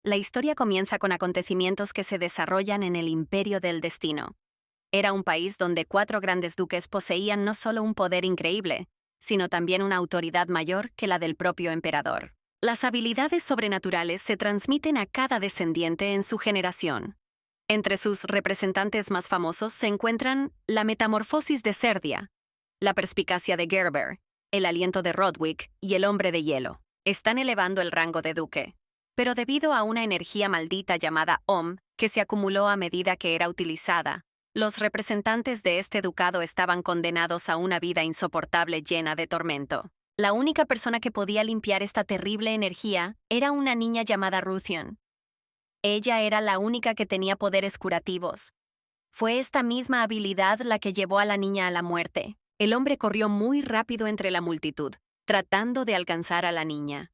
La historia comienza con acontecimientos que se desarrollan en el Imperio del Destino. Era un país donde 4 grandes duques poseían no solo un poder increíble, sino también una autoridad mayor que la del propio emperador. Las habilidades sobrenaturales se transmiten a cada descendiente en su generación. Entre sus representantes más famosos se encuentran la metamorfosis de Cerdia, la perspicacia de Gerber, el aliento de Rodwick y el hombre de hielo. Están elevando el rango de duque, pero debido a una energía maldita llamada Om, que se acumuló a medida que era utilizada, los representantes de este ducado estaban condenados a una vida insoportable llena de tormento. La única persona que podía limpiar esta terrible energía era una niña llamada Ruthion. Ella era la única que tenía poderes curativos. Fue esta misma habilidad la que llevó a la niña a la muerte. El hombre corrió muy rápido entre la multitud, tratando de alcanzar a la niña.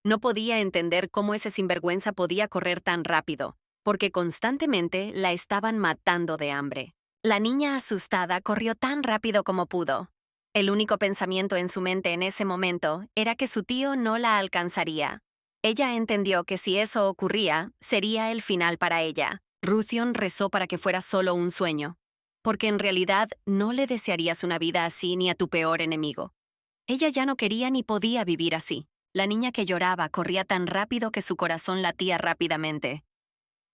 No podía entender cómo ese sinvergüenza podía correr tan rápido, porque constantemente la estaban matando de hambre. La niña asustada corrió tan rápido como pudo. El único pensamiento en su mente en ese momento era que su tío no la alcanzaría. Ella entendió que si eso ocurría, sería el final para ella. Ruthion rezó para que fuera solo un sueño, porque en realidad no le desearías una vida así ni a tu peor enemigo. Ella ya no quería ni podía vivir así. La niña que lloraba corría tan rápido que su corazón latía rápidamente.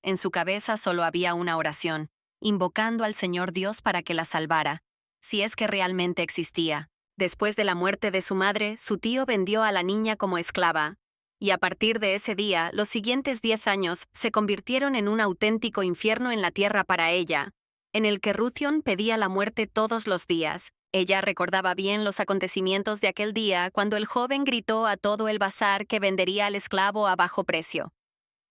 En su cabeza solo había una oración, invocando al Señor Dios para que la salvara, si es que realmente existía. Después de la muerte de su madre, su tío vendió a la niña como esclava, y a partir de ese día, los siguientes 10 años se convirtieron en un auténtico infierno en la tierra para ella, en el que Ruthion pedía la muerte todos los días. Ella recordaba bien los acontecimientos de aquel día cuando el joven gritó a todo el bazar que vendería al esclavo a bajo precio.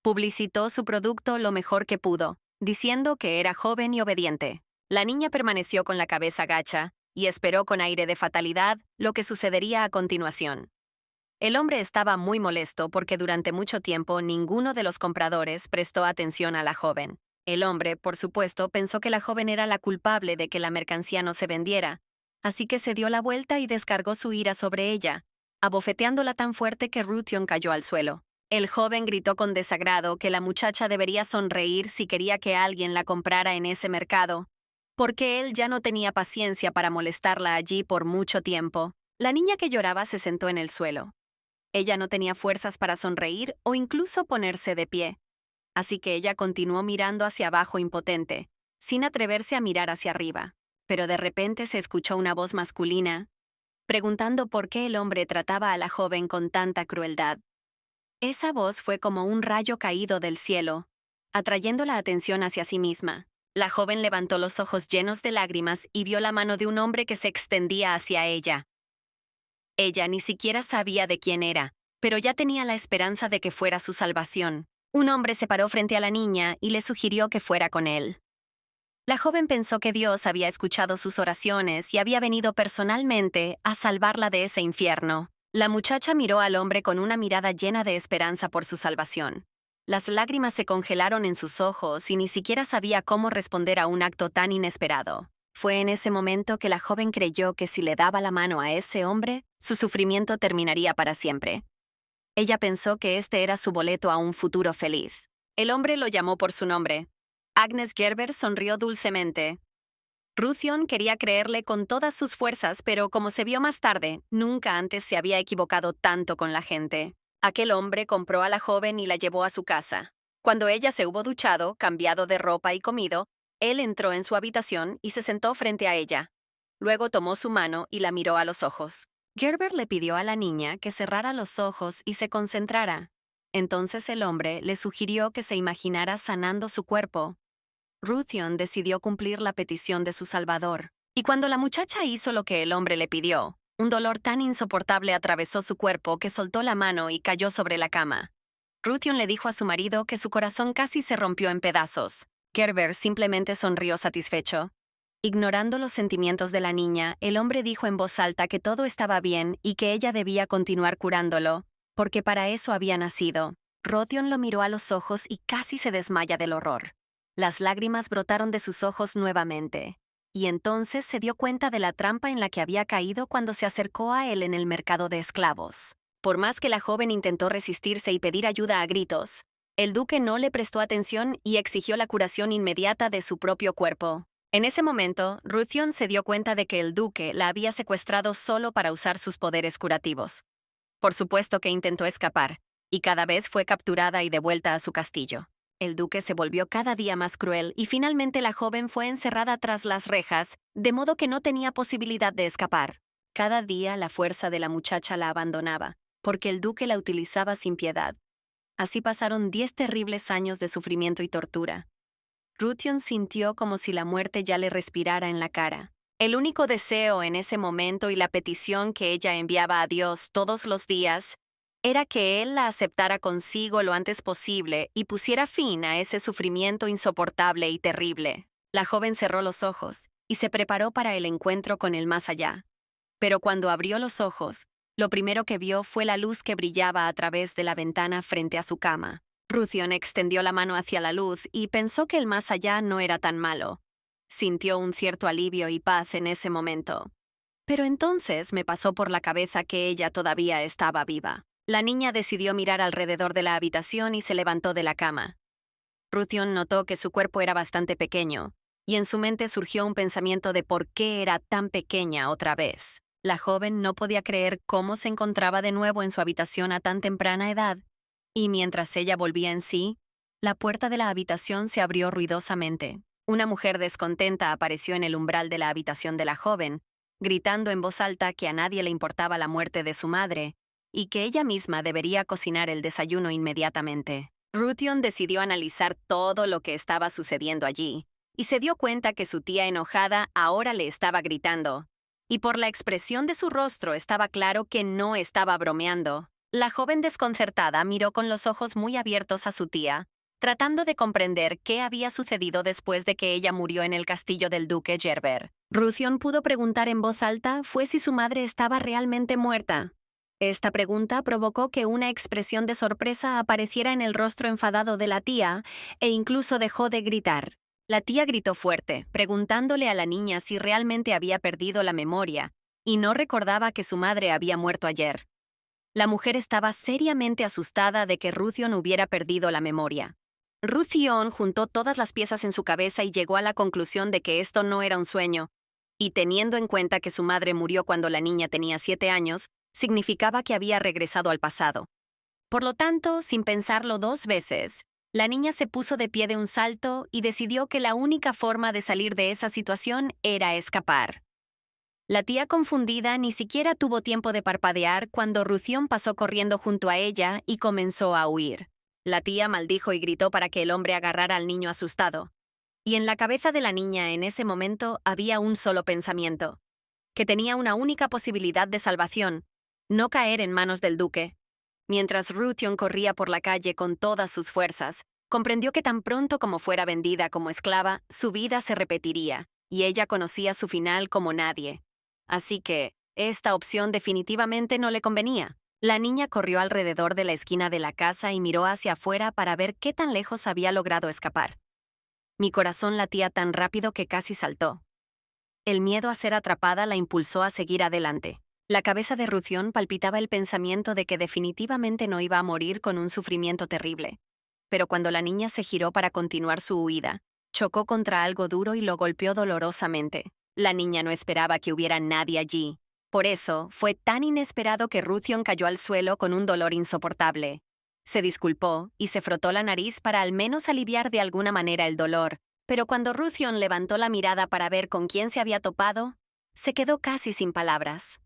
Publicitó su producto lo mejor que pudo, diciendo que era joven y obediente. La niña permaneció con la cabeza gacha y esperó con aire de fatalidad lo que sucedería a continuación. El hombre estaba muy molesto porque durante mucho tiempo ninguno de los compradores prestó atención a la joven. El hombre, por supuesto, pensó que la joven era la culpable de que la mercancía no se vendiera, así que se dio la vuelta y descargó su ira sobre ella, abofeteándola tan fuerte que Ruthion cayó al suelo. El joven gritó con desagrado que la muchacha debería sonreír si quería que alguien la comprara en ese mercado, porque él ya no tenía paciencia para molestarla allí por mucho tiempo. La niña que lloraba se sentó en el suelo. Ella no tenía fuerzas para sonreír o incluso ponerse de pie, así que ella continuó mirando hacia abajo impotente, sin atreverse a mirar hacia arriba. Pero de repente se escuchó una voz masculina, preguntando por qué el hombre trataba a la joven con tanta crueldad. Esa voz fue como un rayo caído del cielo, atrayendo la atención hacia sí misma. La joven levantó los ojos llenos de lágrimas y vio la mano de un hombre que se extendía hacia ella. Ella ni siquiera sabía de quién era, pero ya tenía la esperanza de que fuera su salvación. Un hombre se paró frente a la niña y le sugirió que fuera con él. La joven pensó que Dios había escuchado sus oraciones y había venido personalmente a salvarla de ese infierno. La muchacha miró al hombre con una mirada llena de esperanza por su salvación. Las lágrimas se congelaron en sus ojos y ni siquiera sabía cómo responder a un acto tan inesperado. Fue en ese momento que la joven creyó que si le daba la mano a ese hombre, su sufrimiento terminaría para siempre. Ella pensó que este era su boleto a un futuro feliz. El hombre lo llamó por su nombre. Agnes Gerber sonrió dulcemente. Ruthion quería creerle con todas sus fuerzas, pero como se vio más tarde, nunca antes se había equivocado tanto con la gente. Aquel hombre compró a la joven y la llevó a su casa. Cuando ella se hubo duchado, cambiado de ropa y comido, él entró en su habitación y se sentó frente a ella. Luego tomó su mano y la miró a los ojos. Gerber le pidió a la niña que cerrara los ojos y se concentrara. Entonces el hombre le sugirió que se imaginara sanando su cuerpo. Ruthion decidió cumplir la petición de su salvador. Y cuando la muchacha hizo lo que el hombre le pidió, un dolor tan insoportable atravesó su cuerpo que soltó la mano y cayó sobre la cama. Ruthion le dijo a su marido que su corazón casi se rompió en pedazos. Gerber simplemente sonrió satisfecho. Ignorando los sentimientos de la niña, el hombre dijo en voz alta que todo estaba bien y que ella debía continuar curándolo, porque para eso había nacido. Ruthion lo miró a los ojos y casi se desmaya del horror. Las lágrimas brotaron de sus ojos nuevamente, y entonces se dio cuenta de la trampa en la que había caído cuando se acercó a él en el mercado de esclavos. Por más que la joven intentó resistirse y pedir ayuda a gritos, El duque no le prestó atención y exigió la curación inmediata de su propio cuerpo. En ese momento, Ruthion se dio cuenta de que el duque la había secuestrado solo para usar sus poderes curativos. Por supuesto que intentó escapar, y cada vez fue capturada y devuelta a su castillo. El duque se volvió cada día más cruel y finalmente la joven fue encerrada tras las rejas, de modo que no tenía posibilidad de escapar. Cada día la fuerza de la muchacha la abandonaba, porque el duque la utilizaba sin piedad. Así pasaron 10 terribles años de sufrimiento y tortura. Ruthion sintió como si la muerte ya le respirara en la cara. El único deseo en ese momento y la petición que ella enviaba a Dios todos los días era que Él la aceptara consigo lo antes posible y pusiera fin a ese sufrimiento insoportable y terrible. La joven cerró los ojos y se preparó para el encuentro con el más allá. Pero cuando abrió los ojos, lo primero que vio fue la luz que brillaba a través de la ventana frente a su cama. Ruthion extendió la mano hacia la luz y pensó que el más allá no era tan malo. Sintió un cierto alivio y paz en ese momento. Pero entonces me pasó por la cabeza que ella todavía estaba viva. La niña decidió mirar alrededor de la habitación y se levantó de la cama. Ruthion notó que su cuerpo era bastante pequeño, y en su mente surgió un pensamiento de por qué era tan pequeña otra vez. La joven no podía creer cómo se encontraba de nuevo en su habitación a tan temprana edad, y mientras ella volvía en sí, la puerta de la habitación se abrió ruidosamente. Una mujer descontenta apareció en el umbral de la habitación de la joven, gritando en voz alta que a nadie le importaba la muerte de su madre y que ella misma debería cocinar el desayuno inmediatamente. Ruthion decidió analizar todo lo que estaba sucediendo allí, y se dio cuenta que su tía enojada ahora le estaba gritando. Y por la expresión de su rostro estaba claro que no estaba bromeando. La joven desconcertada miró con los ojos muy abiertos a su tía, tratando de comprender qué había sucedido después de que ella murió en el castillo del duque Gerber. Ruthion pudo preguntar en voz alta fue si su madre estaba realmente muerta. Esta pregunta provocó que una expresión de sorpresa apareciera en el rostro enfadado de la tía e incluso dejó de gritar. La tía gritó fuerte, preguntándole a la niña si realmente había perdido la memoria y no recordaba que su madre había muerto ayer. La mujer estaba seriamente asustada de que Ruthion hubiera perdido la memoria. Ruthion juntó todas las piezas en su cabeza y llegó a la conclusión de que esto no era un sueño, y teniendo en cuenta que su madre murió cuando la niña tenía 7 años, significaba que había regresado al pasado. Por lo tanto, sin pensarlo 2 veces, la niña se puso de pie de un salto y decidió que la única forma de salir de esa situación era escapar. La tía confundida ni siquiera tuvo tiempo de parpadear cuando Ruthion pasó corriendo junto a ella y comenzó a huir. La tía maldijo y gritó para que el hombre agarrara al niño asustado. Y en la cabeza de la niña en ese momento había un solo pensamiento, que tenía una única posibilidad de salvación: no caer en manos del duque. Mientras Ruthion corría por la calle con todas sus fuerzas, comprendió que tan pronto como fuera vendida como esclava, su vida se repetiría, y ella conocía su final como nadie. Así que, esta opción definitivamente no le convenía. La niña corrió alrededor de la esquina de la casa y miró hacia afuera para ver qué tan lejos había logrado escapar. Mi corazón latía tan rápido que casi saltó. El miedo a ser atrapada la impulsó a seguir adelante. La cabeza de Ruthion palpitaba el pensamiento de que definitivamente no iba a morir con un sufrimiento terrible. Pero cuando la niña se giró para continuar su huida, chocó contra algo duro y lo golpeó dolorosamente. La niña no esperaba que hubiera nadie allí. Por eso, fue tan inesperado que Ruthion cayó al suelo con un dolor insoportable. Se disculpó y se frotó la nariz para al menos aliviar de alguna manera el dolor, pero cuando Ruthion levantó la mirada para ver con quién se había topado, se quedó casi sin palabras.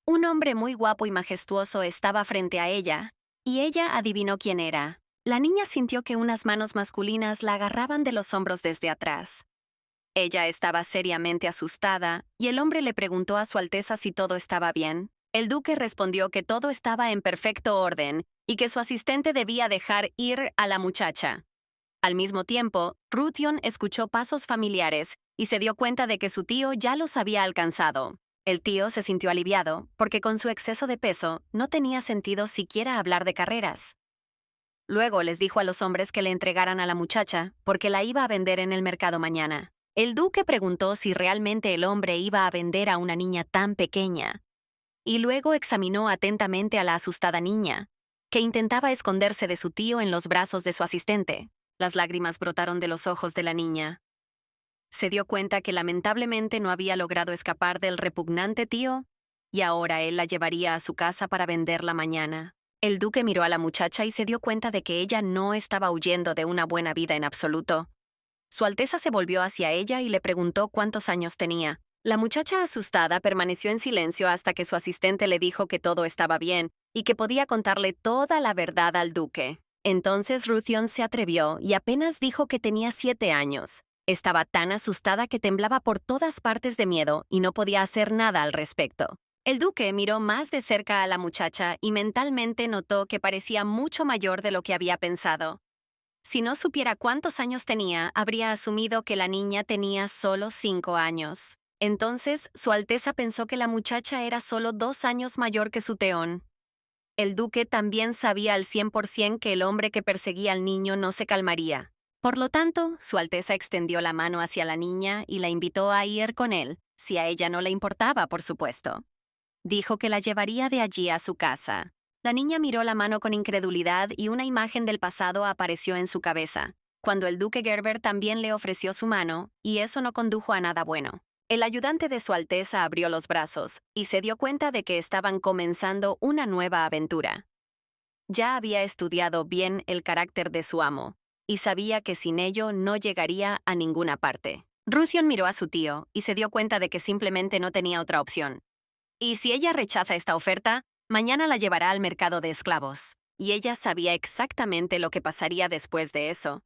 Un hombre muy guapo y majestuoso estaba frente a ella, y ella adivinó quién era. La niña sintió que unas manos masculinas la agarraban de los hombros desde atrás. Ella estaba seriamente asustada, y el hombre le preguntó a Su Alteza si todo estaba bien. El duque respondió que todo estaba en perfecto orden y que su asistente debía dejar ir a la muchacha. Al mismo tiempo, Ruthion escuchó pasos familiares y se dio cuenta de que su tío ya los había alcanzado. El tío se sintió aliviado, porque con su exceso de peso no tenía sentido siquiera hablar de carreras. Luego les dijo a los hombres que le entregaran a la muchacha, porque la iba a vender en el mercado mañana. El duque preguntó si realmente el hombre iba a vender a una niña tan pequeña, y luego examinó atentamente a la asustada niña. que intentaba esconderse de su tío en los brazos de su asistente. Las lágrimas brotaron de los ojos de la niña. Se dio cuenta que lamentablemente no había logrado escapar del repugnante tío, y ahora él la llevaría a su casa para venderla mañana. El duque miró a la muchacha y se dio cuenta de que ella no estaba huyendo de una buena vida en absoluto. Su Alteza se volvió hacia ella y le preguntó cuántos años tenía. La muchacha asustada permaneció en silencio hasta que su asistente le dijo que todo estaba bien y que podía contarle toda la verdad al duque. Entonces Ruthion se atrevió y apenas dijo que tenía 7 años. Estaba tan asustada que temblaba por todas partes de miedo y no podía hacer nada al respecto. El duque miró más de cerca a la muchacha y mentalmente notó que parecía mucho mayor de lo que había pensado. Si no supiera cuántos años tenía, habría asumido que la niña tenía solo 5 años. Entonces, Su Alteza pensó que la muchacha era solo 2 años mayor que su teón. El duque también sabía al 100% que el hombre que perseguía al niño no se calmaría. Por lo tanto, Su Alteza extendió la mano hacia la niña y la invitó a ir con él, si a ella no le importaba, por supuesto. Dijo que la llevaría de allí a su casa. La niña miró la mano con incredulidad y una imagen del pasado apareció en su cabeza, cuando el duque Gerber también le ofreció su mano, y eso no condujo a nada bueno. El ayudante de Su Alteza abrió los brazos y se dio cuenta de que estaban comenzando una nueva aventura. Ya había estudiado bien el carácter de su amo, y sabía que sin ello no llegaría a ninguna parte. Ruthion miró a su tío y se dio cuenta de que simplemente no tenía otra opción. Y si ella rechaza esta oferta, mañana la llevará al mercado de esclavos. Y ella sabía exactamente lo que pasaría después de eso.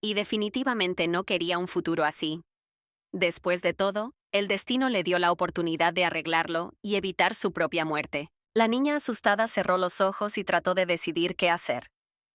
Y definitivamente no quería un futuro así. Después de todo, el destino le dio la oportunidad de arreglarlo y evitar su propia muerte. La niña asustada cerró los ojos y trató de decidir qué hacer.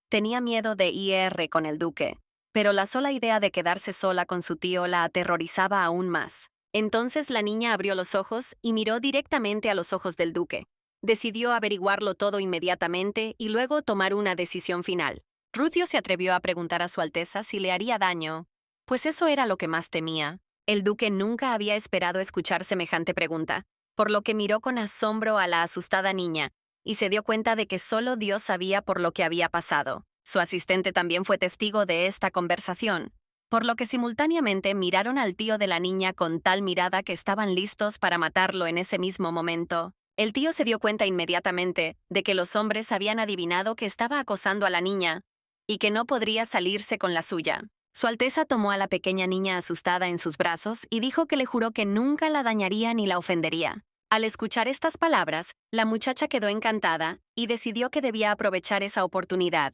Tenía miedo de ir con el duque, pero la sola idea de quedarse sola con su tío la aterrorizaba aún más. Entonces la niña abrió los ojos y miró directamente a los ojos del duque. Decidió averiguarlo todo inmediatamente y luego tomar una decisión final. Ruthion se atrevió a preguntar a Su Alteza si le haría daño, pues eso era lo que más temía. El duque nunca había esperado escuchar semejante pregunta, por lo que miró con asombro a la asustada niña y se dio cuenta de que solo Dios sabía por lo que había pasado. Su asistente también fue testigo de esta conversación, por lo que simultáneamente miraron al tío de la niña con tal mirada que estaban listos para matarlo en ese mismo momento. El tío se dio cuenta inmediatamente de que los hombres habían adivinado que estaba acosando a la niña y que no podría salirse con la suya. Su Alteza tomó a la pequeña niña asustada en sus brazos y dijo que le juró que nunca la dañaría ni la ofendería. Al escuchar estas palabras, la muchacha quedó encantada y decidió que debía aprovechar esa oportunidad.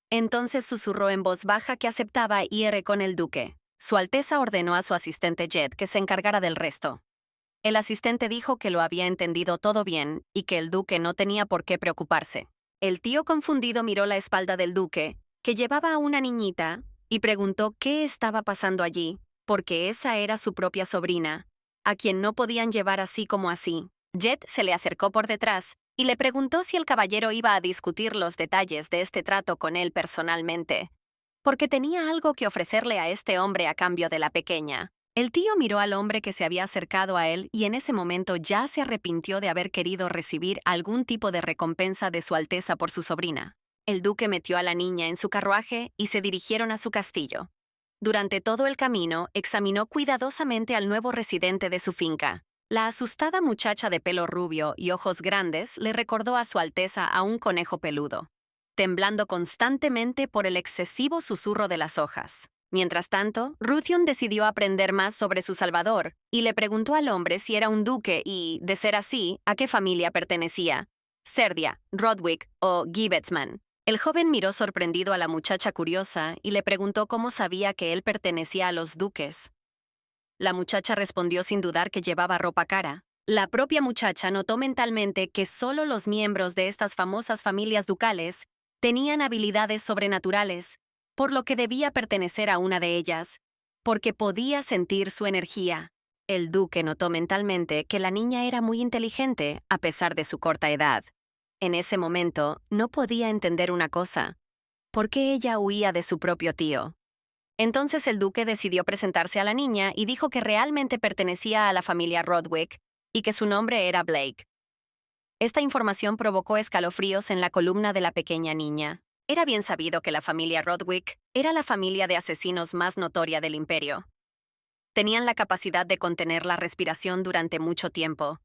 Entonces susurró en voz baja que aceptaba ir con el duque. Su Alteza ordenó a su asistente Jet que se encargara del resto. El asistente dijo que lo había entendido todo bien y que el duque no tenía por qué preocuparse. El tío confundido miró la espalda del duque, que llevaba a una niñita, y preguntó qué estaba pasando allí, porque esa era su propia sobrina, a quien no podían llevar así como así. Jet se le acercó por detrás y le preguntó si el caballero iba a discutir los detalles de este trato con él personalmente, porque tenía algo que ofrecerle a este hombre a cambio de la pequeña. El tío miró al hombre que se había acercado a él y en ese momento ya se arrepintió de haber querido recibir algún tipo de recompensa de Su Alteza por su sobrina. El duque metió a la niña en su carruaje y se dirigieron a su castillo. Durante todo el camino, examinó cuidadosamente al nuevo residente de su finca. La asustada muchacha de pelo rubio y ojos grandes le recordó a Su Alteza a un conejo peludo, temblando constantemente por el excesivo susurro de las hojas. Mientras tanto, Ruthion decidió aprender más sobre su salvador y le preguntó al hombre si era un duque y, de ser así, a qué familia pertenecía: Cerdia, Rodwick o Gibbetsman. El joven miró sorprendido a la muchacha curiosa y le preguntó cómo sabía que él pertenecía a los duques. La muchacha respondió sin dudar que llevaba ropa cara. La propia muchacha notó mentalmente que solo los miembros de estas famosas familias ducales tenían habilidades sobrenaturales, por lo que debía pertenecer a una de ellas, porque podía sentir su energía. El duque notó mentalmente que la niña era muy inteligente a pesar de su corta edad. En ese momento, no podía entender una cosa: ¿por qué ella huía de su propio tío? Entonces el duque decidió presentarse a la niña y dijo que realmente pertenecía a la familia Rodwick y que su nombre era Blake. Esta información provocó escalofríos en la columna de la pequeña niña. Era bien sabido que la familia Rodwick era la familia de asesinos más notoria del imperio. Tenían la capacidad de contener la respiración durante mucho tiempo.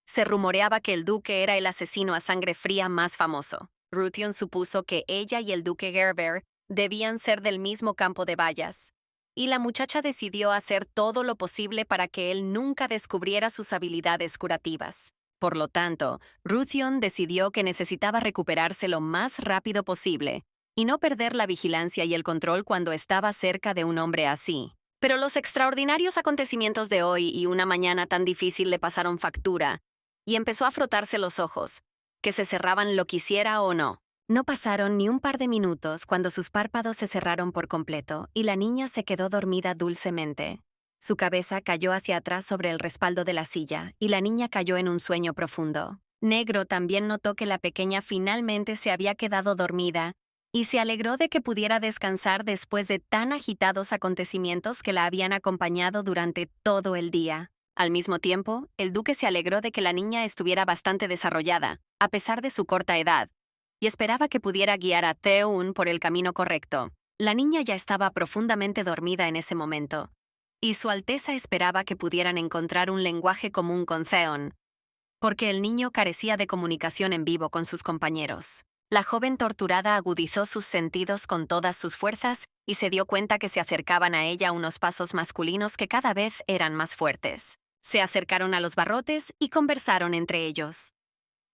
Se rumoreaba que el duque era el asesino a sangre fría más famoso. Ruthion supuso que ella y el duque Gerber debían ser del mismo campo de bayas, y la muchacha decidió hacer todo lo posible para que él nunca descubriera sus habilidades curativas. Por lo tanto, Ruthion decidió que necesitaba recuperarse lo más rápido posible y no perder la vigilancia y el control cuando estaba cerca de un hombre así. Pero los extraordinarios acontecimientos de hoy y una mañana tan difícil le pasaron factura, y empezó a frotarse los ojos, que se cerraban lo quisiera o no. No pasaron ni un par de minutos cuando sus párpados se cerraron por completo y la niña se quedó dormida dulcemente. Su cabeza cayó hacia atrás sobre el respaldo de la silla y la niña cayó en un sueño profundo. Negro también notó que la pequeña finalmente se había quedado dormida y se alegró de que pudiera descansar después de tan agitados acontecimientos que la habían acompañado durante todo el día. Al mismo tiempo, el duque se alegró de que la niña estuviera bastante desarrollada, a pesar de su corta edad, y esperaba que pudiera guiar a Theun por el camino correcto. La niña ya estaba profundamente dormida en ese momento, y Su Alteza esperaba que pudieran encontrar un lenguaje común con Theon, porque el niño carecía de comunicación en vivo con sus compañeros. La joven torturada agudizó sus sentidos con todas sus fuerzas y se dio cuenta que se acercaban a ella unos pasos masculinos que cada vez eran más fuertes. Se acercaron a los barrotes y conversaron entre ellos.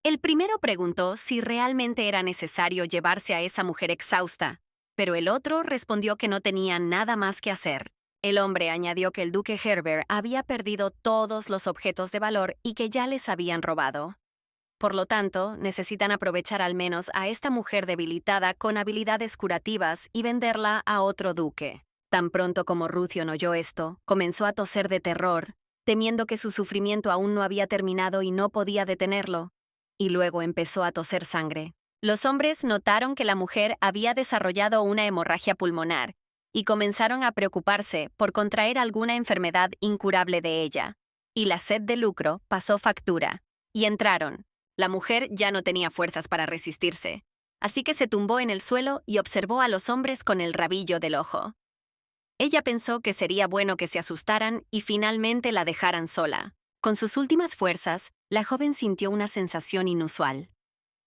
El primero preguntó si realmente era necesario llevarse a esa mujer exhausta, pero el otro respondió que no tenía nada más que hacer. El hombre añadió que el duque Gerber había perdido todos los objetos de valor y que ya les habían robado. Por lo tanto, necesitan aprovechar al menos a esta mujer debilitada con habilidades curativas y venderla a otro duque. Tan pronto como Ruthion oyó esto, comenzó a toser de terror, temiendo que su sufrimiento aún no había terminado y no podía detenerlo, y luego empezó a toser sangre. Los hombres notaron que la mujer había desarrollado una hemorragia pulmonar y comenzaron a preocuparse por contraer alguna enfermedad incurable de ella, y la sed de lucro pasó factura, y entraron. La mujer ya no tenía fuerzas para resistirse, así que se tumbó en el suelo y observó a los hombres con el rabillo del ojo. Ella pensó que sería bueno que se asustaran y finalmente la dejaran sola. Con sus últimas fuerzas, la joven sintió una sensación inusual.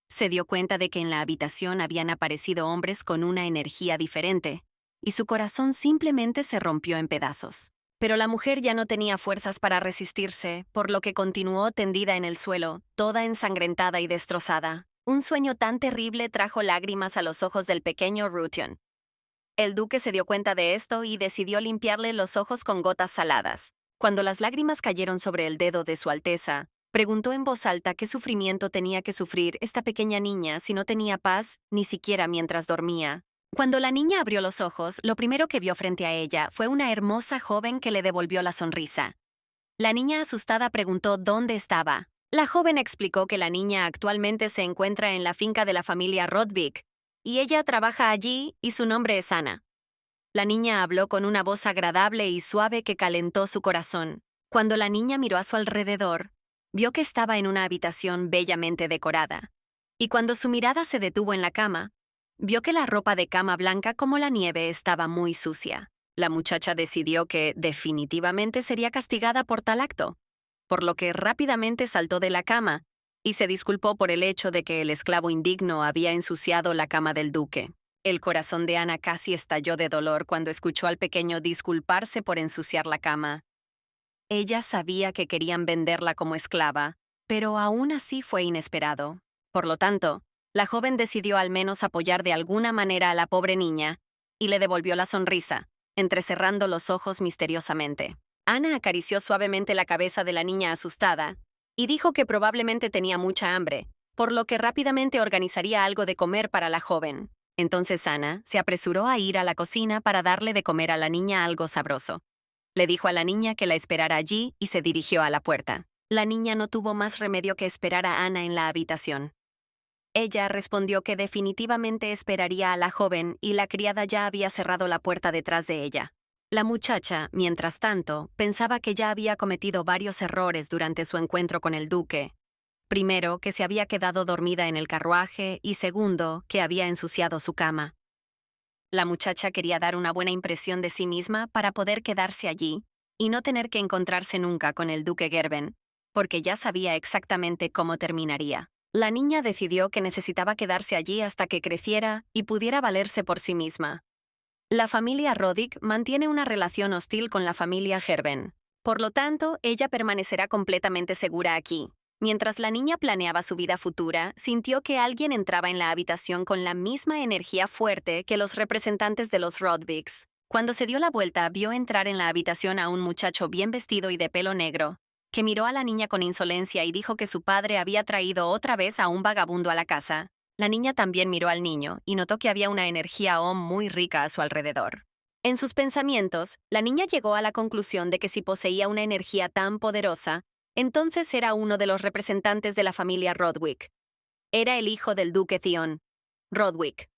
Se dio cuenta de que en la habitación habían aparecido hombres con una energía diferente, y su corazón simplemente se rompió en pedazos. Pero la mujer ya no tenía fuerzas para resistirse, por lo que continuó tendida en el suelo, toda ensangrentada y destrozada. Un sueño tan terrible trajo lágrimas a los ojos del pequeño Ruthion. El duque se dio cuenta de esto y decidió limpiarle los ojos con gotas saladas. Cuando las lágrimas cayeron sobre el dedo de Su Alteza, preguntó en voz alta qué sufrimiento tenía que sufrir esta pequeña niña si no tenía paz, ni siquiera mientras dormía. Cuando la niña abrió los ojos, lo primero que vio frente a ella fue una hermosa joven que le devolvió la sonrisa. La niña asustada preguntó dónde estaba. La joven explicó que la niña actualmente se encuentra en la finca de la familia Rodwick, y ella trabaja allí y su nombre es Ana. La niña habló con una voz agradable y suave que calentó su corazón. Cuando la niña miró a su alrededor, vio que estaba en una habitación bellamente decorada. Y cuando su mirada se detuvo en la cama, vio que la ropa de cama blanca como la nieve estaba muy sucia. La muchacha decidió que definitivamente sería castigada por tal acto, por lo que rápidamente saltó de la cama y se disculpó por el hecho de que el esclavo indigno había ensuciado la cama del duque. El corazón de Ana casi estalló de dolor cuando escuchó al pequeño disculparse por ensuciar la cama. Ella sabía que querían venderla como esclava, pero aún así fue inesperado. Por lo tanto, la joven decidió al menos apoyar de alguna manera a la pobre niña y le devolvió la sonrisa, entrecerrando los ojos misteriosamente. Ana acarició suavemente la cabeza de la niña asustada y dijo que probablemente tenía mucha hambre, por lo que rápidamente organizaría algo de comer para la joven. Entonces Ana se apresuró a ir a la cocina para darle de comer a la niña algo sabroso. Le dijo a la niña que la esperara allí y se dirigió a la puerta. La niña no tuvo más remedio que esperar a Ana en la habitación. Ella respondió que definitivamente esperaría a la joven y la criada ya había cerrado la puerta detrás de ella. La muchacha, mientras tanto, pensaba que ya había cometido varios errores durante su encuentro con el duque, Primero, que se había quedado dormida en el carruaje y segundo, que había ensuciado su cama. La muchacha quería dar una buena impresión de sí misma para poder quedarse allí y no tener que encontrarse nunca con el duque Gerben, porque ya sabía exactamente cómo terminaría. La niña decidió que necesitaba quedarse allí hasta que creciera y pudiera valerse por sí misma. La familia Roddick mantiene una relación hostil con la familia Gerben. Por lo tanto, ella permanecerá completamente segura aquí. Mientras la niña planeaba su vida futura, sintió que alguien entraba en la habitación con la misma energía fuerte que los representantes de los Rodbicks. Cuando se dio la vuelta, vio entrar en la habitación a un muchacho bien vestido y de pelo negro, que miró a la niña con insolencia y dijo que su padre había traído otra vez a un vagabundo a la casa. La niña también miró al niño y notó que había una energía muy rica a su alrededor. En sus pensamientos, la niña llegó a la conclusión de que si poseía una energía tan poderosa, entonces era uno de los representantes de la familia Rodwick. Era el hijo del duque Theon Rodwick.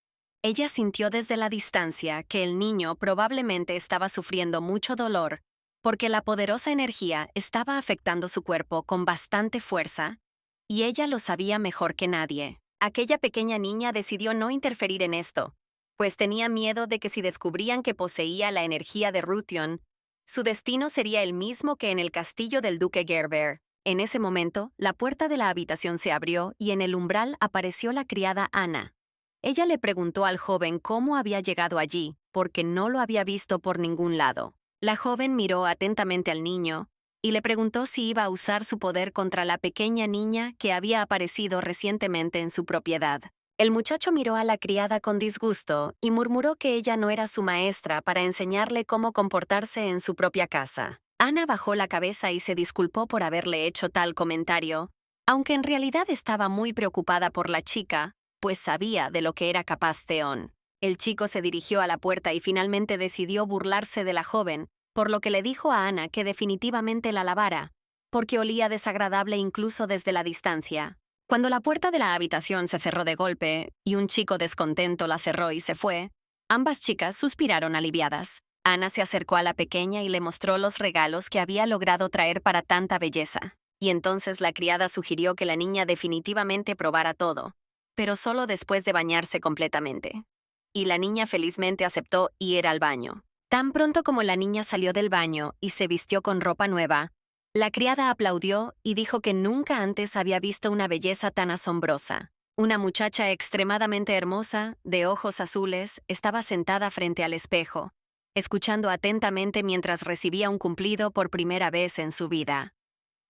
Ella sintió desde la distancia que el niño probablemente estaba sufriendo mucho dolor porque la poderosa energía estaba afectando su cuerpo con bastante fuerza, y ella lo sabía mejor que nadie. Aquella pequeña niña decidió no interferir en esto, pues tenía miedo de que si descubrían que poseía la energía de Ruthion, su destino sería el mismo que en el castillo del duque Gerber. En ese momento, la puerta de la habitación se abrió y en el umbral apareció la criada Anna. Ella le preguntó al joven cómo había llegado allí, porque no lo había visto por ningún lado. La joven miró atentamente al niño y le preguntó si iba a usar su poder contra la pequeña niña que había aparecido recientemente en su propiedad. El muchacho miró a la criada con disgusto y murmuró que ella no era su maestra para enseñarle cómo comportarse en su propia casa. Ana bajó la cabeza y se disculpó por haberle hecho tal comentario, aunque en realidad estaba muy preocupada por la chica, pues sabía de lo que era capaz Theon. El chico se dirigió a la puerta y finalmente decidió burlarse de la joven, por lo que le dijo a Ana que definitivamente la lavara, porque olía desagradable incluso desde la distancia. Cuando la puerta de la habitación se cerró de golpe y un chico descontento la cerró y se fue, ambas chicas suspiraron aliviadas. Ana se acercó a la pequeña y le mostró los regalos que había logrado traer para tanta belleza. Y entonces la criada sugirió que la niña definitivamente probara todo, pero solo después de bañarse completamente. Y la niña felizmente aceptó ir al baño. Tan pronto como la niña salió del baño y se vistió con ropa nueva, la criada aplaudió y dijo que nunca antes había visto una belleza tan asombrosa. Una muchacha extremadamente hermosa, de ojos azules, estaba sentada frente al espejo, escuchando atentamente mientras recibía un cumplido por primera vez en su vida.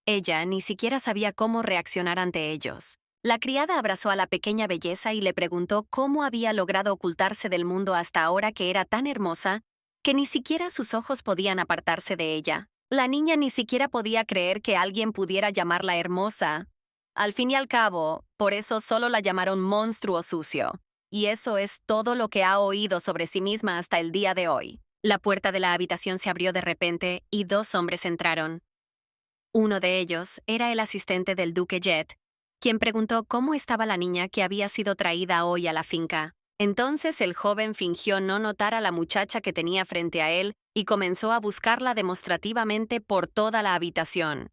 Ella ni siquiera sabía cómo reaccionar ante ellos. La criada abrazó a la pequeña belleza y le preguntó cómo había logrado ocultarse del mundo hasta ahora que era tan hermosa que ni siquiera sus ojos podían apartarse de ella. La niña ni siquiera podía creer que alguien pudiera llamarla hermosa. Al fin y al cabo, por eso solo la llamaron monstruo sucio. Y eso es todo lo que ha oído sobre sí misma hasta el día de hoy. La puerta de la habitación se abrió de repente y dos hombres entraron. Uno de ellos era el asistente del duque Jet, quien preguntó cómo estaba la niña que había sido traída hoy a la finca. Entonces el joven fingió no notar a la muchacha que tenía frente a él y comenzó a buscarla demostrativamente por toda la habitación.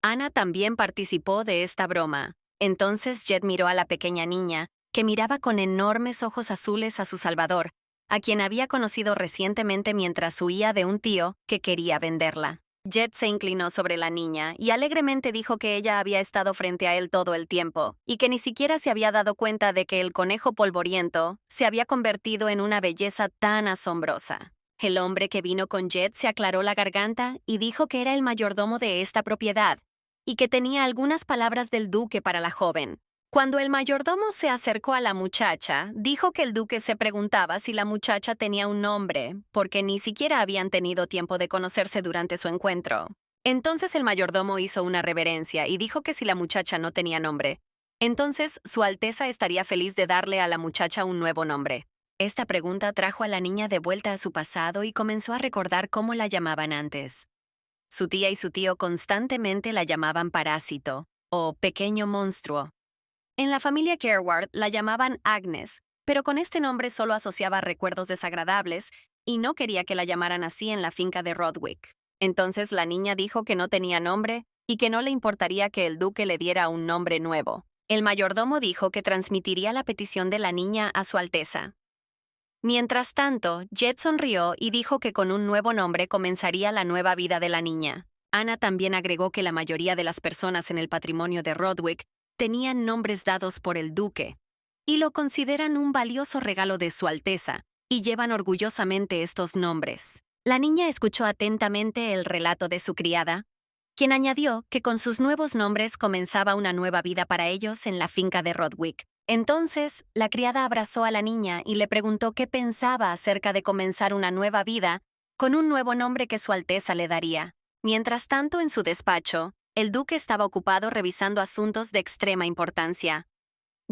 Ana también participó de esta broma. Entonces Jet miró a la pequeña niña, que miraba con enormes ojos azules a su salvador, a quien había conocido recientemente mientras huía de un tío que quería venderla. Jet se inclinó sobre la niña y alegremente dijo que ella había estado frente a él todo el tiempo y que ni siquiera se había dado cuenta de que el conejo polvoriento se había convertido en una belleza tan asombrosa. El hombre que vino con Jet se aclaró la garganta y dijo que era el mayordomo de esta propiedad y que tenía algunas palabras del duque para la joven. Cuando el mayordomo se acercó a la muchacha, dijo que el duque se preguntaba si la muchacha tenía un nombre, porque ni siquiera habían tenido tiempo de conocerse durante su encuentro. Entonces el mayordomo hizo una reverencia y dijo que si la muchacha no tenía nombre, entonces Su Alteza estaría feliz de darle a la muchacha un nuevo nombre. Esta pregunta trajo a la niña de vuelta a su pasado y comenzó a recordar cómo la llamaban antes. Su tía y su tío constantemente la llamaban Parásito o Pequeño Monstruo. En la familia Kerward la llamaban Agnes, pero con este nombre solo asociaba recuerdos desagradables y no quería que la llamaran así en la finca de Rodwick. Entonces la niña dijo que no tenía nombre y que no le importaría que el duque le diera un nombre nuevo. El mayordomo dijo que transmitiría la petición de la niña a Su Alteza. Mientras tanto, Jed sonrió y dijo que con un nuevo nombre comenzaría la nueva vida de la niña. Anna también agregó que la mayoría de las personas en el patrimonio de Rodwick tenían nombres dados por el duque, y lo consideran un valioso regalo de Su Alteza, y llevan orgullosamente estos nombres. La niña escuchó atentamente el relato de su criada, quien añadió que con sus nuevos nombres comenzaba una nueva vida para ellos en la finca de Rodwick. Entonces, la criada abrazó a la niña y le preguntó qué pensaba acerca de comenzar una nueva vida con un nuevo nombre que Su Alteza le daría. Mientras tanto, en su despacho, el duque estaba ocupado revisando asuntos de extrema importancia.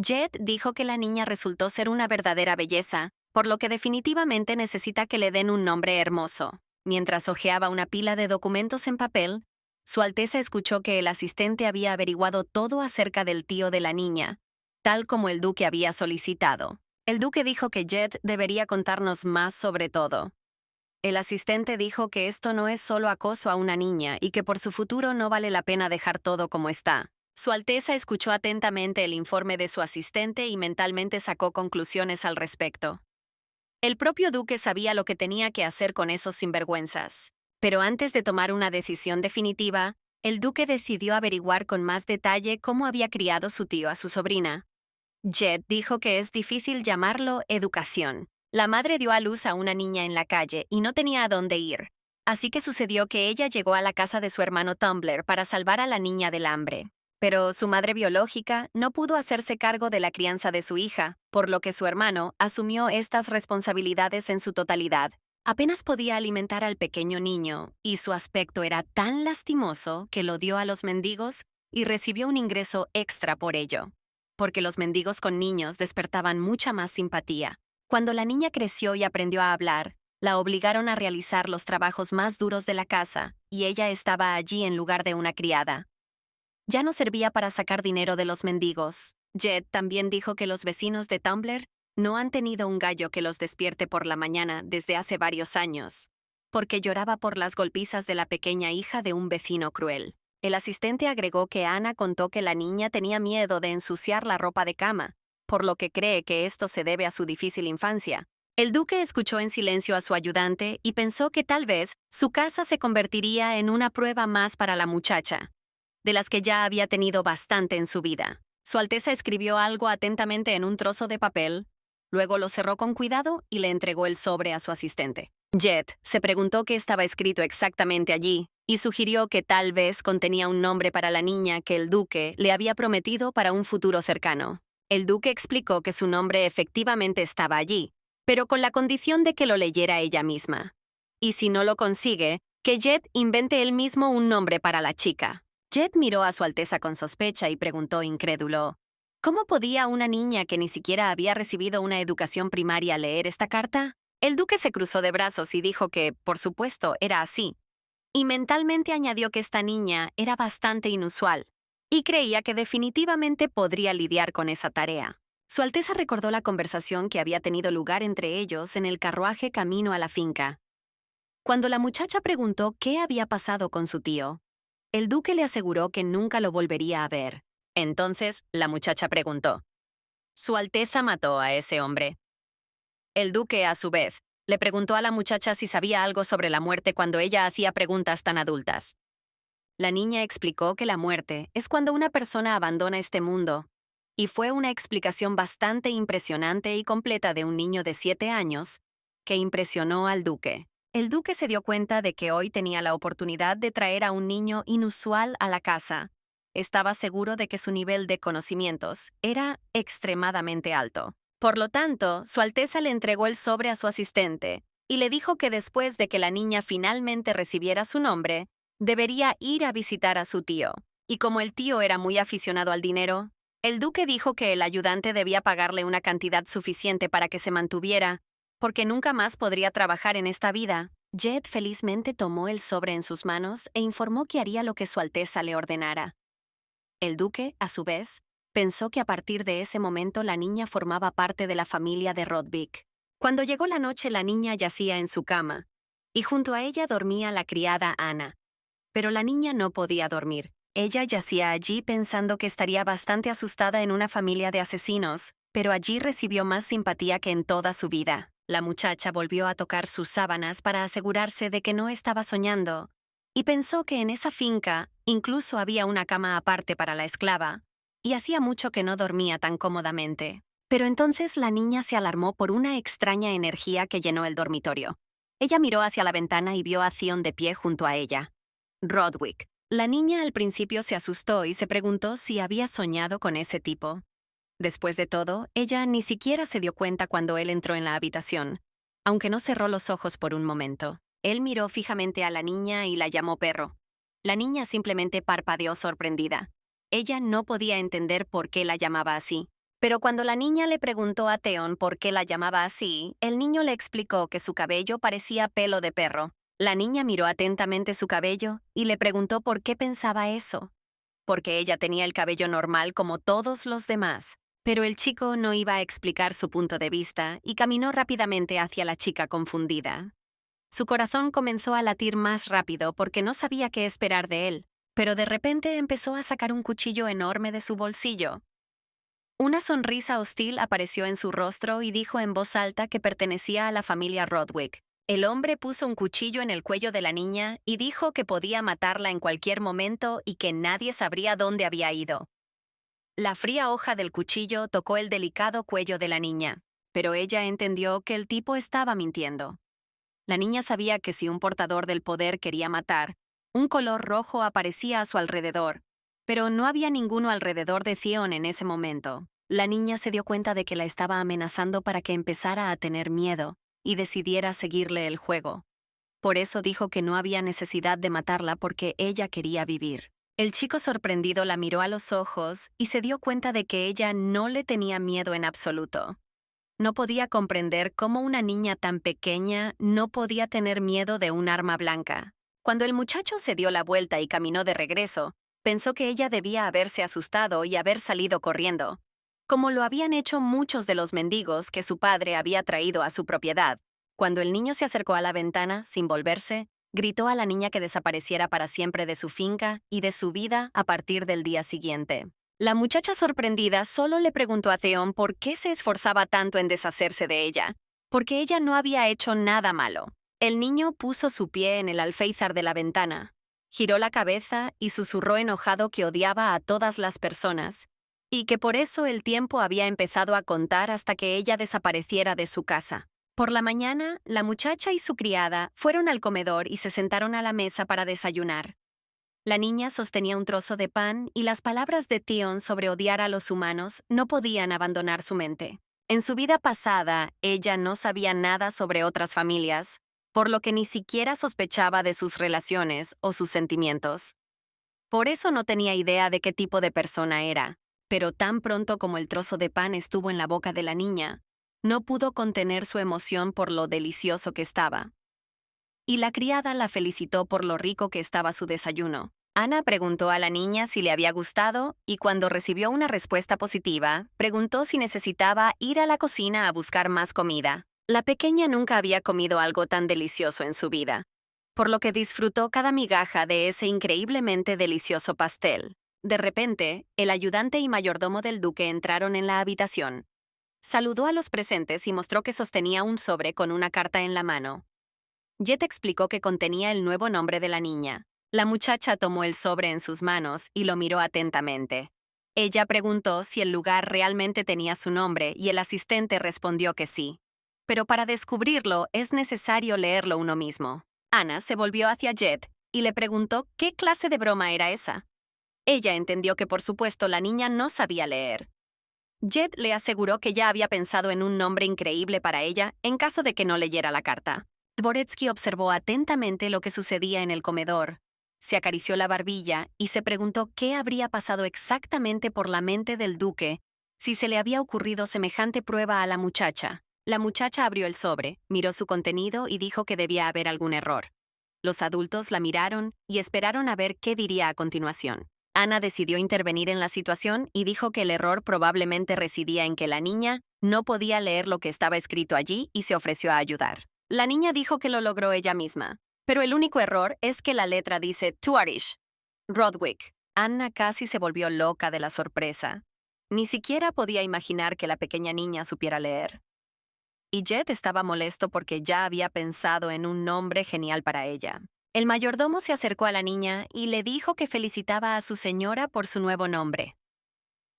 Jed dijo que la niña resultó ser una verdadera belleza, por lo que definitivamente necesita que le den un nombre hermoso. Mientras hojeaba una pila de documentos en papel, Su Alteza escuchó que el asistente había averiguado todo acerca del tío de la niña, tal como el duque había solicitado. El duque dijo que Jed debería contarnos más sobre todo. El asistente dijo que esto no es solo acoso a una niña y que por su futuro no vale la pena dejar todo como está. Su Alteza escuchó atentamente el informe de su asistente y mentalmente sacó conclusiones al respecto. El propio duque sabía lo que tenía que hacer con esos sinvergüenzas. Pero antes de tomar una decisión definitiva, el duque decidió averiguar con más detalle cómo había criado su tío a su sobrina. Jed dijo que es difícil llamarlo educación. La madre dio a luz a una niña en la calle y no tenía a dónde ir. Así que sucedió que ella llegó a la casa de su hermano Tumblr para salvar a la niña del hambre. Pero su madre biológica no pudo hacerse cargo de la crianza de su hija, por lo que su hermano asumió estas responsabilidades en su totalidad. Apenas podía alimentar al pequeño niño, y su aspecto era tan lastimoso que lo dio a los mendigos y recibió un ingreso extra por ello, porque los mendigos con niños despertaban mucha más simpatía. Cuando la niña creció y aprendió a hablar, la obligaron a realizar los trabajos más duros de la casa, y ella estaba allí en lugar de una criada. Ya no servía para sacar dinero de los mendigos. Jed también dijo que los vecinos de Tumblr no han tenido un gallo que los despierte por la mañana desde hace varios años, porque lloraba por las golpizas de la pequeña hija de un vecino cruel. El asistente agregó que Anna contó que la niña tenía miedo de ensuciar la ropa de cama, por lo que cree que esto se debe a su difícil infancia. El duque escuchó en silencio a su ayudante y pensó que tal vez su casa se convertiría en una prueba más para la muchacha, de las que ya había tenido bastante en su vida. Su Alteza escribió algo atentamente en un trozo de papel, luego lo cerró con cuidado y le entregó el sobre a su asistente. Jed se preguntó qué estaba escrito exactamente allí y sugirió que tal vez contenía un nombre para la niña que el duque le había prometido para un futuro cercano. El duque explicó que su nombre efectivamente estaba allí, pero con la condición de que lo leyera ella misma. Y si no lo consigue, que Jed invente él mismo un nombre para la chica. Jed miró a Su Alteza con sospecha y preguntó incrédulo, ¿cómo podía una niña que ni siquiera había recibido una educación primaria leer esta carta? El duque se cruzó de brazos y dijo que, por supuesto, era así. Y mentalmente añadió que esta niña era bastante inusual, y creía que definitivamente podría lidiar con esa tarea. Su Alteza recordó la conversación que había tenido lugar entre ellos en el carruaje camino a la finca. Cuando la muchacha preguntó qué había pasado con su tío, el duque le aseguró que nunca lo volvería a ver. Entonces, la muchacha preguntó, ¿Su Alteza mató a ese hombre? El duque, a su vez, le preguntó a la muchacha si sabía algo sobre la muerte cuando ella hacía preguntas tan adultas. La niña explicó que la muerte es cuando una persona abandona este mundo, y fue una explicación bastante impresionante y completa de un niño de 7 años que impresionó al duque. El duque se dio cuenta de que hoy tenía la oportunidad de traer a un niño inusual a la casa. Estaba seguro de que su nivel de conocimientos era extremadamente alto. Por lo tanto, Su Alteza le entregó el sobre a su asistente y le dijo que después de que la niña finalmente recibiera su nombre, debería ir a visitar a su tío. Y como el tío era muy aficionado al dinero, el duque dijo que el ayudante debía pagarle una cantidad suficiente para que se mantuviera, porque nunca más podría trabajar en esta vida. Jed felizmente tomó el sobre en sus manos e informó que haría lo que Su Alteza le ordenara. El duque, a su vez, pensó que a partir de ese momento la niña formaba parte de la familia de Rodwick. Cuando llegó la noche, la niña yacía en su cama, y junto a ella dormía la criada Anna. Pero la niña no podía dormir. Ella yacía allí pensando que estaría bastante asustada en una familia de asesinos, pero allí recibió más simpatía que en toda su vida. La muchacha volvió a tocar sus sábanas para asegurarse de que no estaba soñando, y pensó que en esa finca incluso había una cama aparte para la esclava, y hacía mucho que no dormía tan cómodamente. Pero entonces la niña se alarmó por una extraña energía que llenó el dormitorio. Ella miró hacia la ventana y vio a Theon de pie junto a ella. Rodwick. La niña al principio se asustó y se preguntó si había soñado con ese tipo. Después de todo, ella ni siquiera se dio cuenta cuando él entró en la habitación, aunque no cerró los ojos por un momento. Él miró fijamente a la niña y la llamó perro. La niña simplemente parpadeó sorprendida. Ella no podía entender por qué la llamaba así. Pero cuando la niña le preguntó a Theon por qué la llamaba así, el niño le explicó que su cabello parecía pelo de perro. La niña miró atentamente su cabello y le preguntó por qué pensaba eso. Porque ella tenía el cabello normal como todos los demás. Pero el chico no iba a explicar su punto de vista y caminó rápidamente hacia la chica confundida. Su corazón comenzó a latir más rápido porque no sabía qué esperar de él, pero de repente empezó a sacar un cuchillo enorme de su bolsillo. Una sonrisa hostil apareció en su rostro y dijo en voz alta que pertenecía a la familia Rodwick. El hombre puso un cuchillo en el cuello de la niña y dijo que podía matarla en cualquier momento y que nadie sabría dónde había ido. La fría hoja del cuchillo tocó el delicado cuello de la niña, pero ella entendió que el tipo estaba mintiendo. La niña sabía que si un portador del poder quería matar, un color rojo aparecía a su alrededor, pero no había ninguno alrededor de Theon en ese momento. La niña se dio cuenta de que la estaba amenazando para que empezara a tener miedo y decidiera seguirle el juego. Por eso dijo que no había necesidad de matarla porque ella quería vivir. El chico sorprendido la miró a los ojos y se dio cuenta de que ella no le tenía miedo en absoluto. No podía comprender cómo una niña tan pequeña no podía tener miedo de un arma blanca. Cuando el muchacho se dio la vuelta y caminó de regreso, pensó que ella debía haberse asustado y haber salido corriendo, como lo habían hecho muchos de los mendigos que su padre había traído a su propiedad. Cuando el niño se acercó a la ventana, sin volverse, gritó a la niña que desapareciera para siempre de su finca y de su vida a partir del día siguiente. La muchacha sorprendida solo le preguntó a Theon por qué se esforzaba tanto en deshacerse de ella, porque ella no había hecho nada malo. El niño puso su pie en el alféizar de la ventana, giró la cabeza y susurró enojado que odiaba a todas las personas, y que por eso el tiempo había empezado a contar hasta que ella desapareciera de su casa. Por la mañana, la muchacha y su criada fueron al comedor y se sentaron a la mesa para desayunar. La niña sostenía un trozo de pan y las palabras de Theon sobre odiar a los humanos no podían abandonar su mente. En su vida pasada, ella no sabía nada sobre otras familias, por lo que ni siquiera sospechaba de sus relaciones o sus sentimientos. Por eso no tenía idea de qué tipo de persona era. Pero tan pronto como el trozo de pan estuvo en la boca de la niña, no pudo contener su emoción por lo delicioso que estaba. Y la criada la felicitó por lo rico que estaba su desayuno. Ana preguntó a la niña si le había gustado y cuando recibió una respuesta positiva, preguntó si necesitaba ir a la cocina a buscar más comida. La pequeña nunca había comido algo tan delicioso en su vida, por lo que disfrutó cada migaja de ese increíblemente delicioso pastel. De repente, el ayudante y mayordomo del duque entraron en la habitación. Saludó a los presentes y mostró que sostenía un sobre con una carta en la mano. Jet explicó que contenía el nuevo nombre de la niña. La muchacha tomó el sobre en sus manos y lo miró atentamente. Ella preguntó si el lugar realmente tenía su nombre y el asistente respondió que sí. Pero para descubrirlo es necesario leerlo uno mismo. Ana se volvió hacia Jet y le preguntó qué clase de broma era esa. Ella entendió que por supuesto la niña no sabía leer. Jet le aseguró que ya había pensado en un nombre increíble para ella en caso de que no leyera la carta. Dvoretsky observó atentamente lo que sucedía en el comedor. Se acarició la barbilla y se preguntó qué habría pasado exactamente por la mente del duque si se le había ocurrido semejante prueba a la muchacha. La muchacha abrió el sobre, miró su contenido y dijo que debía haber algún error. Los adultos la miraron y esperaron a ver qué diría a continuación. Ana decidió intervenir en la situación y dijo que el error probablemente residía en que la niña no podía leer lo que estaba escrito allí y se ofreció a ayudar. La niña dijo que lo logró ella misma, pero el único error es que la letra dice Tuarish, Rodwick. Anna casi se volvió loca de la sorpresa. Ni siquiera podía imaginar que la pequeña niña supiera leer. Y Jet estaba molesto porque ya había pensado en un nombre genial para ella. El mayordomo se acercó a la niña y le dijo que felicitaba a su señora por su nuevo nombre.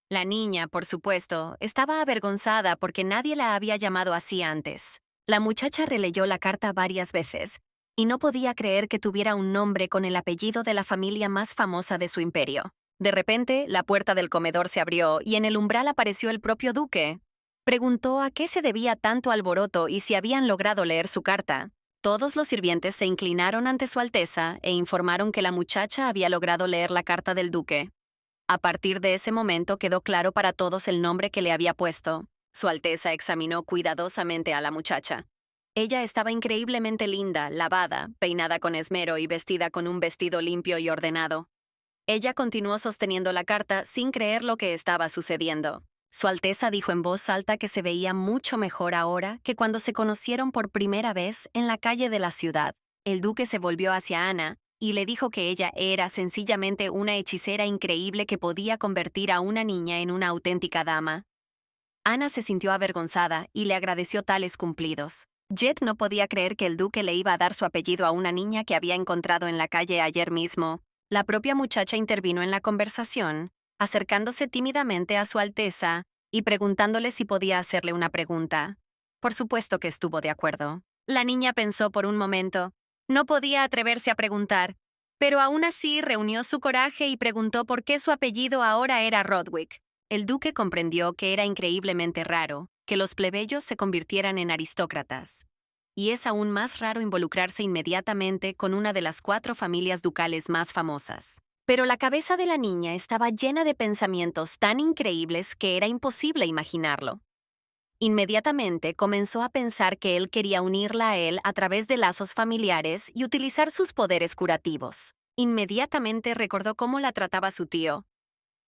La niña, por supuesto, estaba avergonzada porque nadie la había llamado así antes. La muchacha releyó la carta varias veces y no podía creer que tuviera un nombre con el apellido de la familia más famosa de su imperio. De repente, la puerta del comedor se abrió y en el umbral apareció el propio duque. Preguntó a qué se debía tanto alboroto y si habían logrado leer su carta. Todos los sirvientes se inclinaron ante su Alteza e informaron que la muchacha había logrado leer la carta del duque. A partir de ese momento quedó claro para todos el nombre que le había puesto. Su Alteza examinó cuidadosamente a la muchacha. Ella estaba increíblemente linda, lavada, peinada con esmero y vestida con un vestido limpio y ordenado. Ella continuó sosteniendo la carta sin creer lo que estaba sucediendo. Su Alteza dijo en voz alta que se veía mucho mejor ahora que cuando se conocieron por primera vez en la calle de la ciudad. El duque se volvió hacia Anna y le dijo que ella era sencillamente una hechicera increíble que podía convertir a una niña en una auténtica dama. Anna se sintió avergonzada y le agradeció tales cumplidos. Jet no podía creer que el duque le iba a dar su apellido a una niña que había encontrado en la calle ayer mismo. La propia muchacha intervino en la conversación, acercándose tímidamente a su Alteza y preguntándole si podía hacerle una pregunta. Por supuesto que estuvo de acuerdo. La niña pensó por un momento. No podía atreverse a preguntar, pero aún así reunió su coraje y preguntó por qué su apellido ahora era Rodwick. El duque comprendió que era increíblemente raro que los plebeyos se convirtieran en aristócratas. Y es aún más raro involucrarse inmediatamente con una de las 4 familias ducales más famosas. Pero la cabeza de la niña estaba llena de pensamientos tan increíbles que era imposible imaginarlo. Inmediatamente comenzó a pensar que él quería unirla a él a través de lazos familiares y utilizar sus poderes curativos. Inmediatamente recordó cómo la trataba su tío,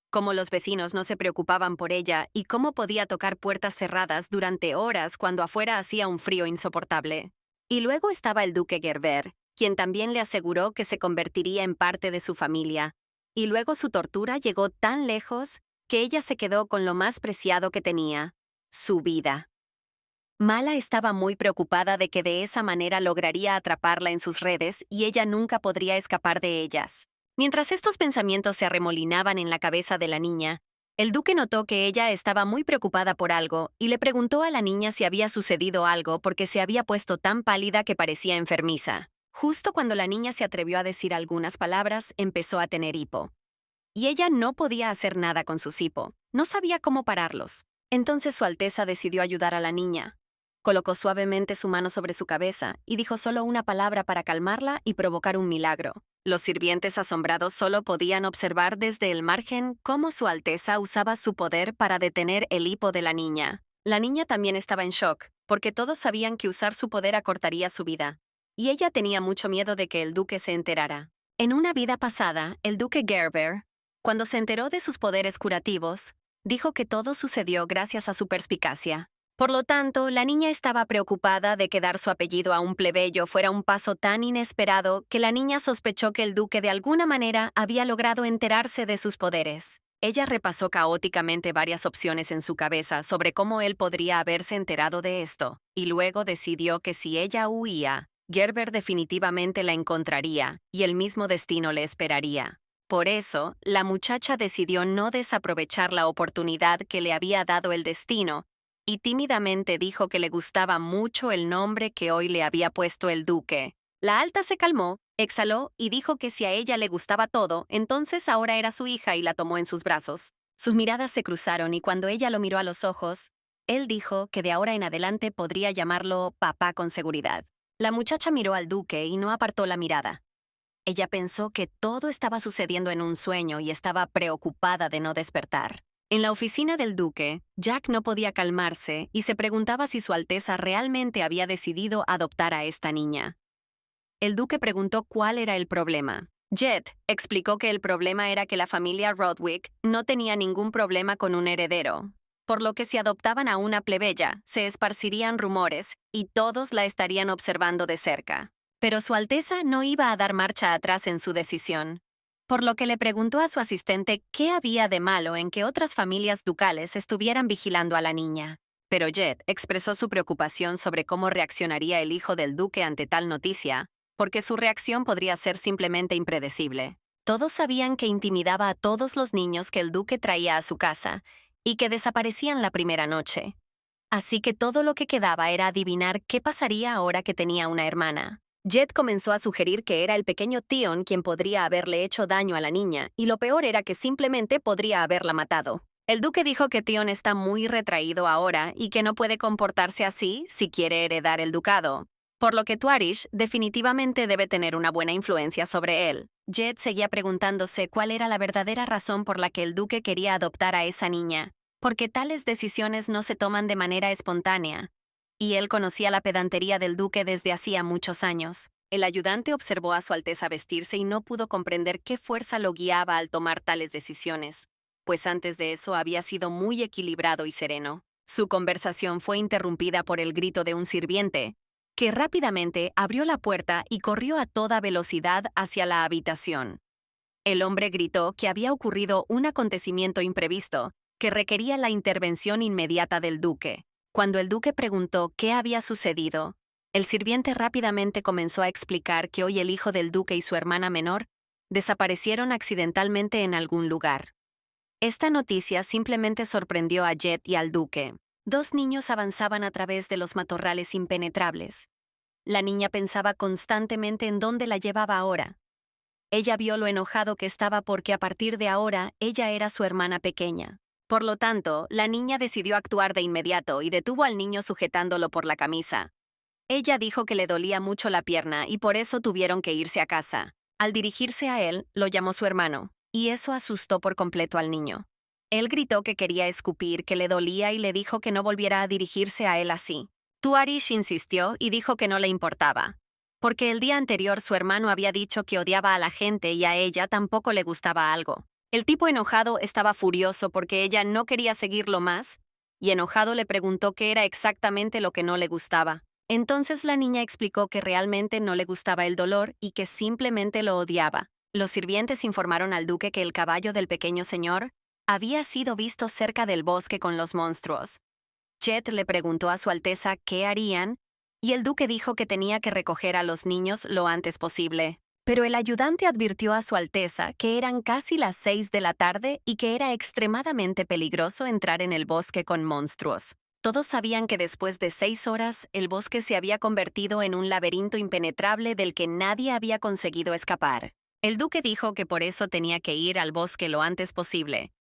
cómo los vecinos no se preocupaban por ella y cómo podía tocar puertas cerradas durante horas cuando afuera hacía un frío insoportable. Y luego estaba el duque Gerber, quien también le aseguró que se convertiría en parte de su familia. Y luego su tortura llegó tan lejos que ella se quedó con lo más preciado que tenía, su vida. Mala estaba muy preocupada de que de esa manera lograría atraparla en sus redes y ella nunca podría escapar de ellas. Mientras estos pensamientos se arremolinaban en la cabeza de la niña, el duque notó que ella estaba muy preocupada por algo y le preguntó a la niña si había sucedido algo porque se había puesto tan pálida que parecía enfermiza. Justo cuando la niña se atrevió a decir algunas palabras, empezó a tener hipo. Y ella no podía hacer nada con su hipo, no sabía cómo pararlos. Entonces su Alteza decidió ayudar a la niña. Colocó suavemente su mano sobre su cabeza y dijo solo una palabra para calmarla y provocar un milagro. Los sirvientes asombrados solo podían observar desde el margen cómo su Alteza usaba su poder para detener el hipo de la niña. La niña también estaba en shock, porque todos sabían que usar su poder acortaría su vida. Y ella tenía mucho miedo de que el duque se enterara. En una vida pasada, el duque Gerber, cuando se enteró de sus poderes curativos, dijo que todo sucedió gracias a su perspicacia. Por lo tanto, la niña estaba preocupada de que dar su apellido a un plebeyo fuera un paso tan inesperado que la niña sospechó que el duque de alguna manera había logrado enterarse de sus poderes. Ella repasó caóticamente varias opciones en su cabeza sobre cómo él podría haberse enterado de esto, y luego decidió que si ella huía, Gerber definitivamente la encontraría y el mismo destino le esperaría. Por eso, la muchacha decidió no desaprovechar la oportunidad que le había dado el destino y tímidamente dijo que le gustaba mucho el nombre que hoy le había puesto el duque. La alta se calmó, exhaló y dijo que si a ella le gustaba todo, entonces ahora era su hija y la tomó en sus brazos. Sus miradas se cruzaron y cuando ella lo miró a los ojos, él dijo que de ahora en adelante podría llamarlo papá con seguridad. La muchacha miró al duque y no apartó la mirada. Ella pensó que todo estaba sucediendo en un sueño y estaba preocupada de no despertar. En la oficina del duque, Jack no podía calmarse y se preguntaba si su Alteza realmente había decidido adoptar a esta niña. El duque preguntó cuál era el problema. Jet explicó que el problema era que la familia Rodwick no tenía ningún problema con un heredero, por lo que si adoptaban a una plebeya, se esparcirían rumores y todos la estarían observando de cerca. Pero su Alteza no iba a dar marcha atrás en su decisión. por lo que le preguntó a su asistente qué había de malo en que otras familias ducales estuvieran vigilando a la niña. Pero Jed expresó su preocupación sobre cómo reaccionaría el hijo del duque ante tal noticia, porque su reacción podría ser simplemente impredecible. Todos sabían que intimidaba a todos los niños que el duque traía a su casa y que desaparecían la primera noche. Así que todo lo que quedaba era adivinar qué pasaría ahora que tenía una hermana. Jed comenzó a sugerir que era el pequeño Theon quien podría haberle hecho daño a la niña, y lo peor era que simplemente podría haberla matado. El duque dijo que Theon está muy retraído ahora y que no puede comportarse así si quiere heredar el ducado, por lo que Tuarish definitivamente debe tener una buena influencia sobre él. Jed seguía preguntándose cuál era la verdadera razón por la que el duque quería adoptar a esa niña, porque tales decisiones no se toman de manera espontánea. Y él conocía la pedantería del duque desde hacía muchos años. El ayudante observó a Su Alteza vestirse y no pudo comprender qué fuerza lo guiaba al tomar tales decisiones, pues antes de eso había sido muy equilibrado y sereno. Su conversación fue interrumpida por el grito de un sirviente, que rápidamente abrió la puerta y corrió a toda velocidad hacia la habitación. El hombre gritó que había ocurrido un acontecimiento imprevisto, que requería la intervención inmediata del duque. Cuando el duque preguntó qué había sucedido, el sirviente rápidamente comenzó a explicar que hoy el hijo del duque y su hermana menor desaparecieron accidentalmente en algún lugar. Esta noticia simplemente sorprendió a Jed y al duque. Dos niños avanzaban a través de los matorrales impenetrables. La niña pensaba constantemente en dónde la llevaba ahora. Ella vio lo enojado que estaba porque a partir de ahora ella era su hermana pequeña. Por lo tanto, la niña decidió actuar de inmediato y detuvo al niño sujetándolo por la camisa. Ella dijo que le dolía mucho la pierna y por eso tuvieron que irse a casa. Al dirigirse a él, lo llamó su hermano, y eso asustó por completo al niño. Él gritó que quería escupir, que le dolía y le dijo que no volviera a dirigirse a él así. Tuarish insistió y dijo que no le importaba, porque el día anterior su hermano había dicho que odiaba a la gente y a ella tampoco le gustaba algo. El tipo enojado estaba furioso porque ella no quería seguirlo más, y enojado le preguntó qué era exactamente lo que no le gustaba. Entonces la niña explicó que realmente no le gustaba el dolor y que simplemente lo odiaba. Los sirvientes informaron al duque que el caballo del pequeño señor había sido visto cerca del bosque con los monstruos. Jed le preguntó a Su Alteza qué harían, y el duque dijo que tenía que recoger a los niños lo antes posible. Pero el ayudante advirtió a Su Alteza que eran casi las 6 de la tarde y que era extremadamente peligroso entrar en el bosque con monstruos. Todos sabían que después de 6 horas, el bosque se había convertido en un laberinto impenetrable del que nadie había conseguido escapar. El duque dijo que por eso tenía que ir al bosque lo antes posible.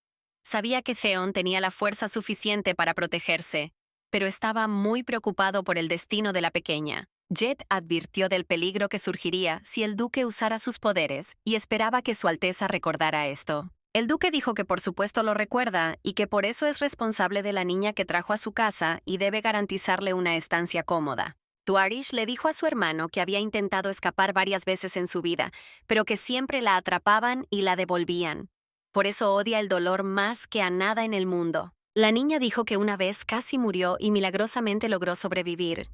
Sabía que Theon tenía la fuerza suficiente para protegerse, pero estaba muy preocupado por el destino de la pequeña. Jed advirtió del peligro que surgiría si el duque usara sus poderes y esperaba que Su Alteza recordara esto. El duque dijo que por supuesto lo recuerda y que por eso es responsable de la niña que trajo a su casa y debe garantizarle una estancia cómoda. Tuarish le dijo a su hermano que había intentado escapar varias veces en su vida, pero que siempre la atrapaban y la devolvían. Por eso odia el dolor más que a nada en el mundo. La niña dijo que una vez casi murió y milagrosamente logró sobrevivir.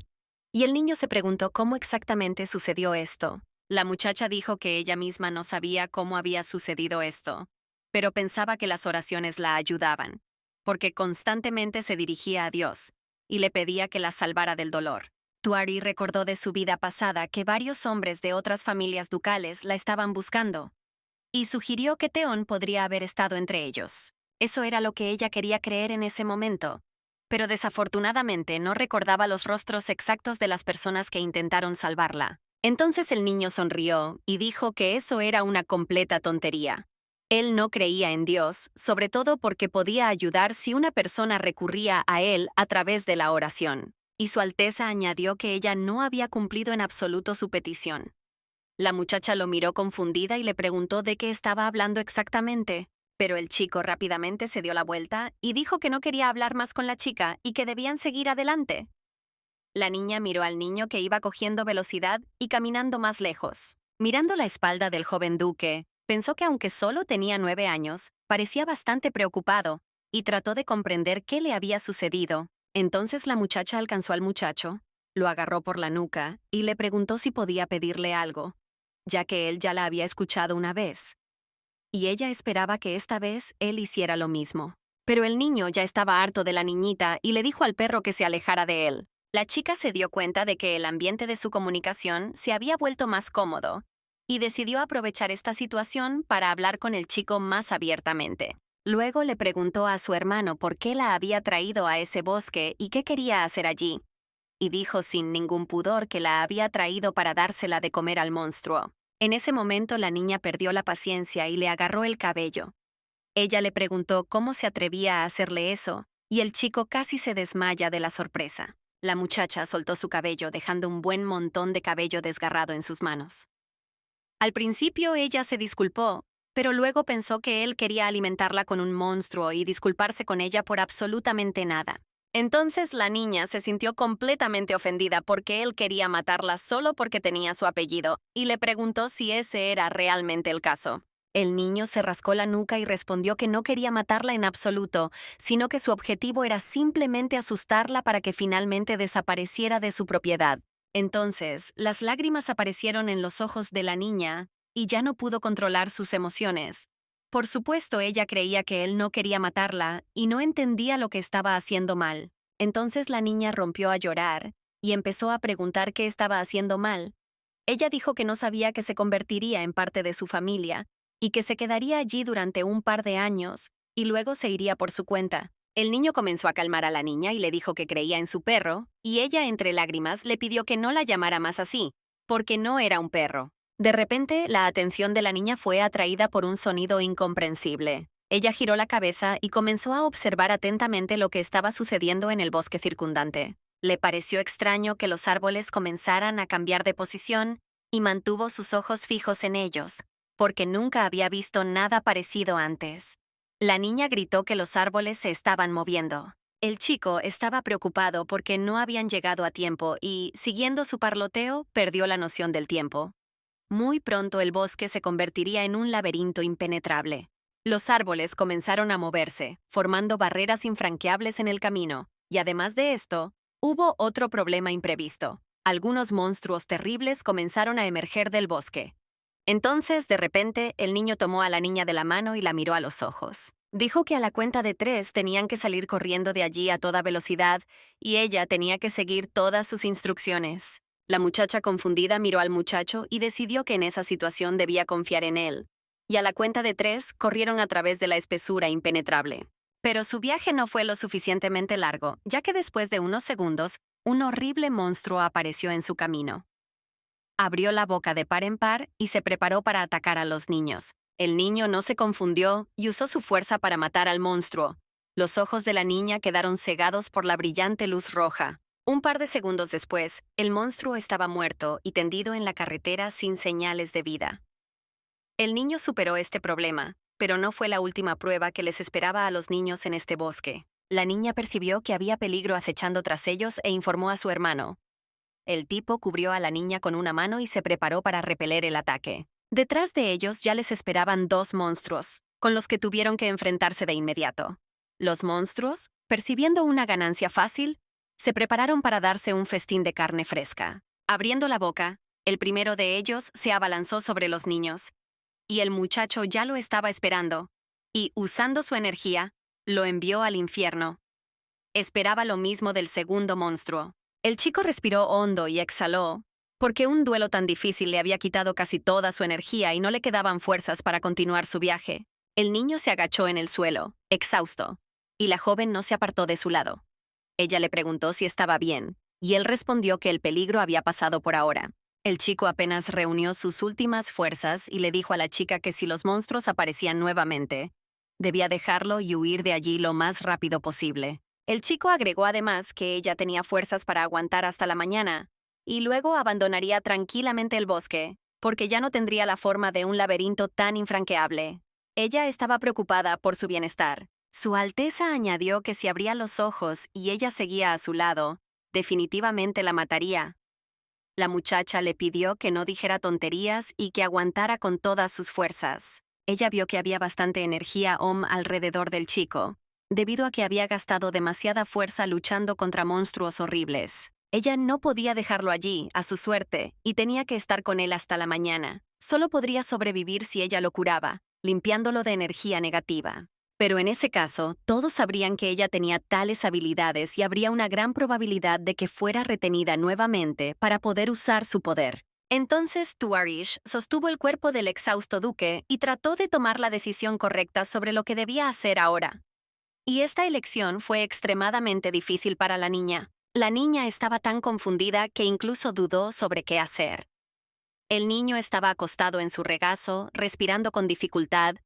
Y el niño se preguntó cómo exactamente sucedió esto. La muchacha dijo que ella misma no sabía cómo había sucedido esto, pero pensaba que las oraciones la ayudaban, porque constantemente se dirigía a Dios y le pedía que la salvara del dolor. Tuari recordó de su vida pasada que varios hombres de otras familias ducales la estaban buscando, y sugirió que Theon podría haber estado entre ellos. Eso era lo que ella quería creer en ese momento, pero desafortunadamente no recordaba los rostros exactos de las personas que intentaron salvarla. Entonces el niño sonrió y dijo que eso era una completa tontería. Él no creía en Dios, sobre todo porque podía ayudar si una persona recurría a él a través de la oración. Y Su Alteza añadió que ella no había cumplido en absoluto su petición. La muchacha lo miró confundida y le preguntó de qué estaba hablando exactamente, pero el chico rápidamente se dio la vuelta y dijo que no quería hablar más con la chica y que debían seguir adelante. La niña miró al niño que iba cogiendo velocidad y caminando más lejos. Mirando la espalda del joven duque, pensó que aunque solo tenía 9 años, parecía bastante preocupado y trató de comprender qué le había sucedido. Entonces la muchacha alcanzó al muchacho, lo agarró por la nuca y le preguntó si podía pedirle algo, ya que él ya la había escuchado una vez. y ella esperaba que esta vez él hiciera lo mismo. Pero el niño ya estaba harto de la niñita y le dijo al perro que se alejara de él. La chica se dio cuenta de que el ambiente de su comunicación se había vuelto más cómodo y decidió aprovechar esta situación para hablar con el chico más abiertamente. Luego le preguntó a su hermano por qué la había traído a ese bosque y qué quería hacer allí, y dijo sin ningún pudor que la había traído para dársela de comer al monstruo. En ese momento la niña perdió la paciencia y le agarró el cabello. Ella le preguntó cómo se atrevía a hacerle eso, y el chico casi se desmaya de la sorpresa. La muchacha soltó su cabello, dejando un buen montón de cabello desgarrado en sus manos. Al principio ella se disculpó, pero luego pensó que él quería alimentarla con un monstruo y disculparse con ella por absolutamente nada. Entonces la niña se sintió completamente ofendida porque él quería matarla solo porque tenía su apellido, y le preguntó si ese era realmente el caso. El niño se rascó la nuca y respondió que no quería matarla en absoluto, sino que su objetivo era simplemente asustarla para que finalmente desapareciera de su propiedad. Entonces, las lágrimas aparecieron en los ojos de la niña y ya no pudo controlar sus emociones. Por supuesto, ella creía que él no quería matarla y no entendía lo que estaba haciendo mal. Entonces la niña rompió a llorar y empezó a preguntar qué estaba haciendo mal. Ella dijo que no sabía que se convertiría en parte de su familia y que se quedaría allí durante un par de años y luego se iría por su cuenta. El niño comenzó a calmar a la niña y le dijo que creía en su perro, y ella, entre lágrimas, le pidió que no la llamara más así, porque no era un perro. De repente, la atención de la niña fue atraída por un sonido incomprensible. Ella giró la cabeza y comenzó a observar atentamente lo que estaba sucediendo en el bosque circundante. Le pareció extraño que los árboles comenzaran a cambiar de posición y mantuvo sus ojos fijos en ellos, porque nunca había visto nada parecido antes. La niña gritó que los árboles se estaban moviendo. El chico estaba preocupado porque no habían llegado a tiempo y, siguiendo su parloteo, perdió la noción del tiempo. Muy pronto el bosque se convertiría en un laberinto impenetrable. Los árboles comenzaron a moverse, formando barreras infranqueables en el camino, y además de esto, hubo otro problema imprevisto. Algunos monstruos terribles comenzaron a emerger del bosque. Entonces, de repente, el niño tomó a la niña de la mano y la miró a los ojos. Dijo que a la cuenta de 3 tenían que salir corriendo de allí a toda velocidad y ella tenía que seguir todas sus instrucciones. La muchacha confundida miró al muchacho y decidió que en esa situación debía confiar en él. Y a la cuenta de 3 corrieron a través de la espesura impenetrable. Pero su viaje no fue lo suficientemente largo, ya que después de unos segundos, un horrible monstruo apareció en su camino. Abrió la boca de par en par y se preparó para atacar a los niños. El niño no se confundió y usó su fuerza para matar al monstruo. Los ojos de la niña quedaron cegados por la brillante luz roja. Un par de segundos después, el monstruo estaba muerto y tendido en la carretera sin señales de vida. El niño superó este problema, pero no fue la última prueba que les esperaba a los niños en este bosque. La niña percibió que había peligro acechando tras ellos e informó a su hermano. El tipo cubrió a la niña con una mano y se preparó para repeler el ataque. Detrás de ellos ya les esperaban 2 monstruos, con los que tuvieron que enfrentarse de inmediato. Los monstruos, percibiendo una ganancia fácil, se prepararon para darse un festín de carne fresca. Abriendo la boca, el primero de ellos se abalanzó sobre los niños, y el muchacho ya lo estaba esperando, y, usando su energía, lo envió al infierno. Esperaba lo mismo del segundo monstruo. El chico respiró hondo y exhaló, porque un duelo tan difícil le había quitado casi toda su energía y no le quedaban fuerzas para continuar su viaje. El niño se agachó en el suelo, exhausto, y la joven no se apartó de su lado. Ella le preguntó si estaba bien, y él respondió que el peligro había pasado por ahora. El chico apenas reunió sus últimas fuerzas y le dijo a la chica que si los monstruos aparecían nuevamente, debía dejarlo y huir de allí lo más rápido posible. El chico agregó además que ella tenía fuerzas para aguantar hasta la mañana, y luego abandonaría tranquilamente el bosque, porque ya no tendría la forma de un laberinto tan infranqueable. Ella estaba preocupada por su bienestar. Su Alteza añadió que si abría los ojos y ella seguía a su lado, definitivamente la mataría. La muchacha le pidió que no dijera tonterías y que aguantara con todas sus fuerzas. Ella vio que había bastante energía alrededor del chico, debido a que había gastado demasiada fuerza luchando contra monstruos horribles. Ella no podía dejarlo allí, a su suerte, y tenía que estar con él hasta la mañana. solo podría sobrevivir si ella lo curaba, limpiándolo de energía negativa. Pero en ese caso, todos sabrían que ella tenía tales habilidades y habría una gran probabilidad de que fuera retenida nuevamente para poder usar su poder. Entonces Tuarish sostuvo el cuerpo del exhausto duque y trató de tomar la decisión correcta sobre lo que debía hacer ahora. Y esta elección fue extremadamente difícil para la niña. La niña estaba tan confundida que incluso dudó sobre qué hacer. El niño estaba acostado en su regazo, respirando con dificultad,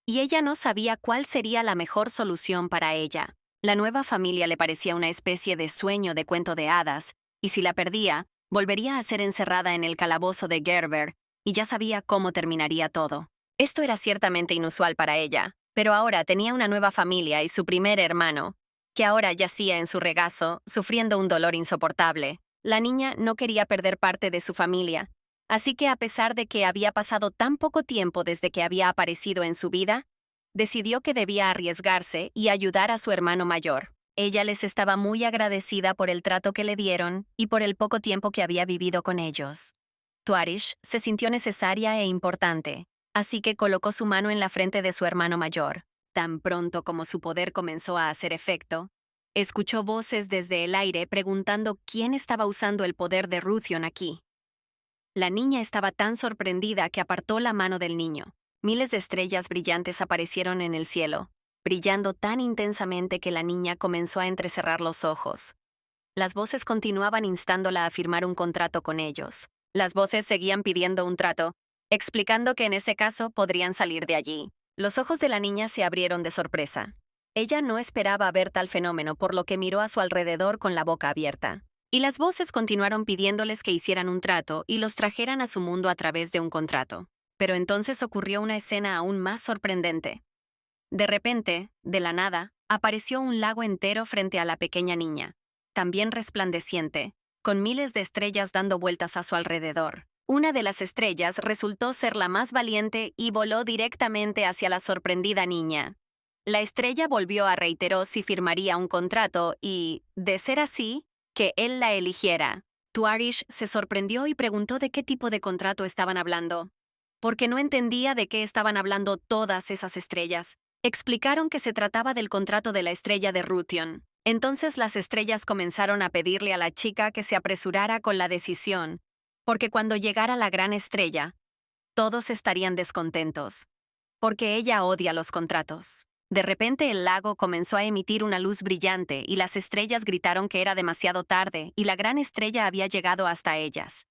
y ella no sabía cuál sería la mejor solución para ella. La nueva familia le parecía una especie de sueño de cuento de hadas, y si la perdía, volvería a ser encerrada en el calabozo de Gerber, y ya sabía cómo terminaría todo. Esto era ciertamente inusual para ella, pero ahora tenía una nueva familia y su primer hermano, que ahora yacía en su regazo, sufriendo un dolor insoportable. La niña no quería perder parte de su familia, así que a pesar de que había pasado tan poco tiempo desde que había aparecido en su vida, decidió que debía arriesgarse y ayudar a su hermano mayor. Ella les estaba muy agradecida por el trato que le dieron y por el poco tiempo que había vivido con ellos. Tuarish se sintió necesaria e importante, así que colocó su mano en la frente de su hermano mayor. Tan pronto como su poder comenzó a hacer efecto, escuchó voces desde el aire preguntando quién estaba usando el poder de Ruthion aquí. La niña estaba tan sorprendida que apartó la mano del niño. Miles de estrellas brillantes aparecieron en el cielo, brillando tan intensamente que la niña comenzó a entrecerrar los ojos. Las voces continuaban instándola a firmar un contrato con ellos. Las voces seguían pidiendo un trato, explicando que en ese caso podrían salir de allí. Los ojos de la niña se abrieron de sorpresa. Ella no esperaba ver tal fenómeno, por lo que miró a su alrededor con la boca abierta. Y las voces continuaron pidiéndoles que hicieran un trato y los trajeran a su mundo a través de un contrato. Pero entonces ocurrió una escena aún más sorprendente. De repente, de la nada, apareció un lago entero frente a la pequeña niña, también resplandeciente, con miles de estrellas dando vueltas a su alrededor. Una de las estrellas resultó ser la más valiente y voló directamente hacia la sorprendida niña. La estrella volvió a reiterar si firmaría un contrato y, de ser así, que él la eligiera. Tuarish se sorprendió y preguntó de qué tipo de contrato estaban hablando, porque no entendía de qué estaban hablando todas esas estrellas. Explicaron que se trataba del contrato de la estrella de Ruthion. Entonces las estrellas comenzaron a pedirle a la chica que se apresurara con la decisión, porque cuando llegara la gran estrella, todos estarían descontentos, porque ella odia los contratos. De repente el lago comenzó a emitir una luz brillante y las estrellas gritaron que era demasiado tarde y la gran estrella había llegado hasta ellas.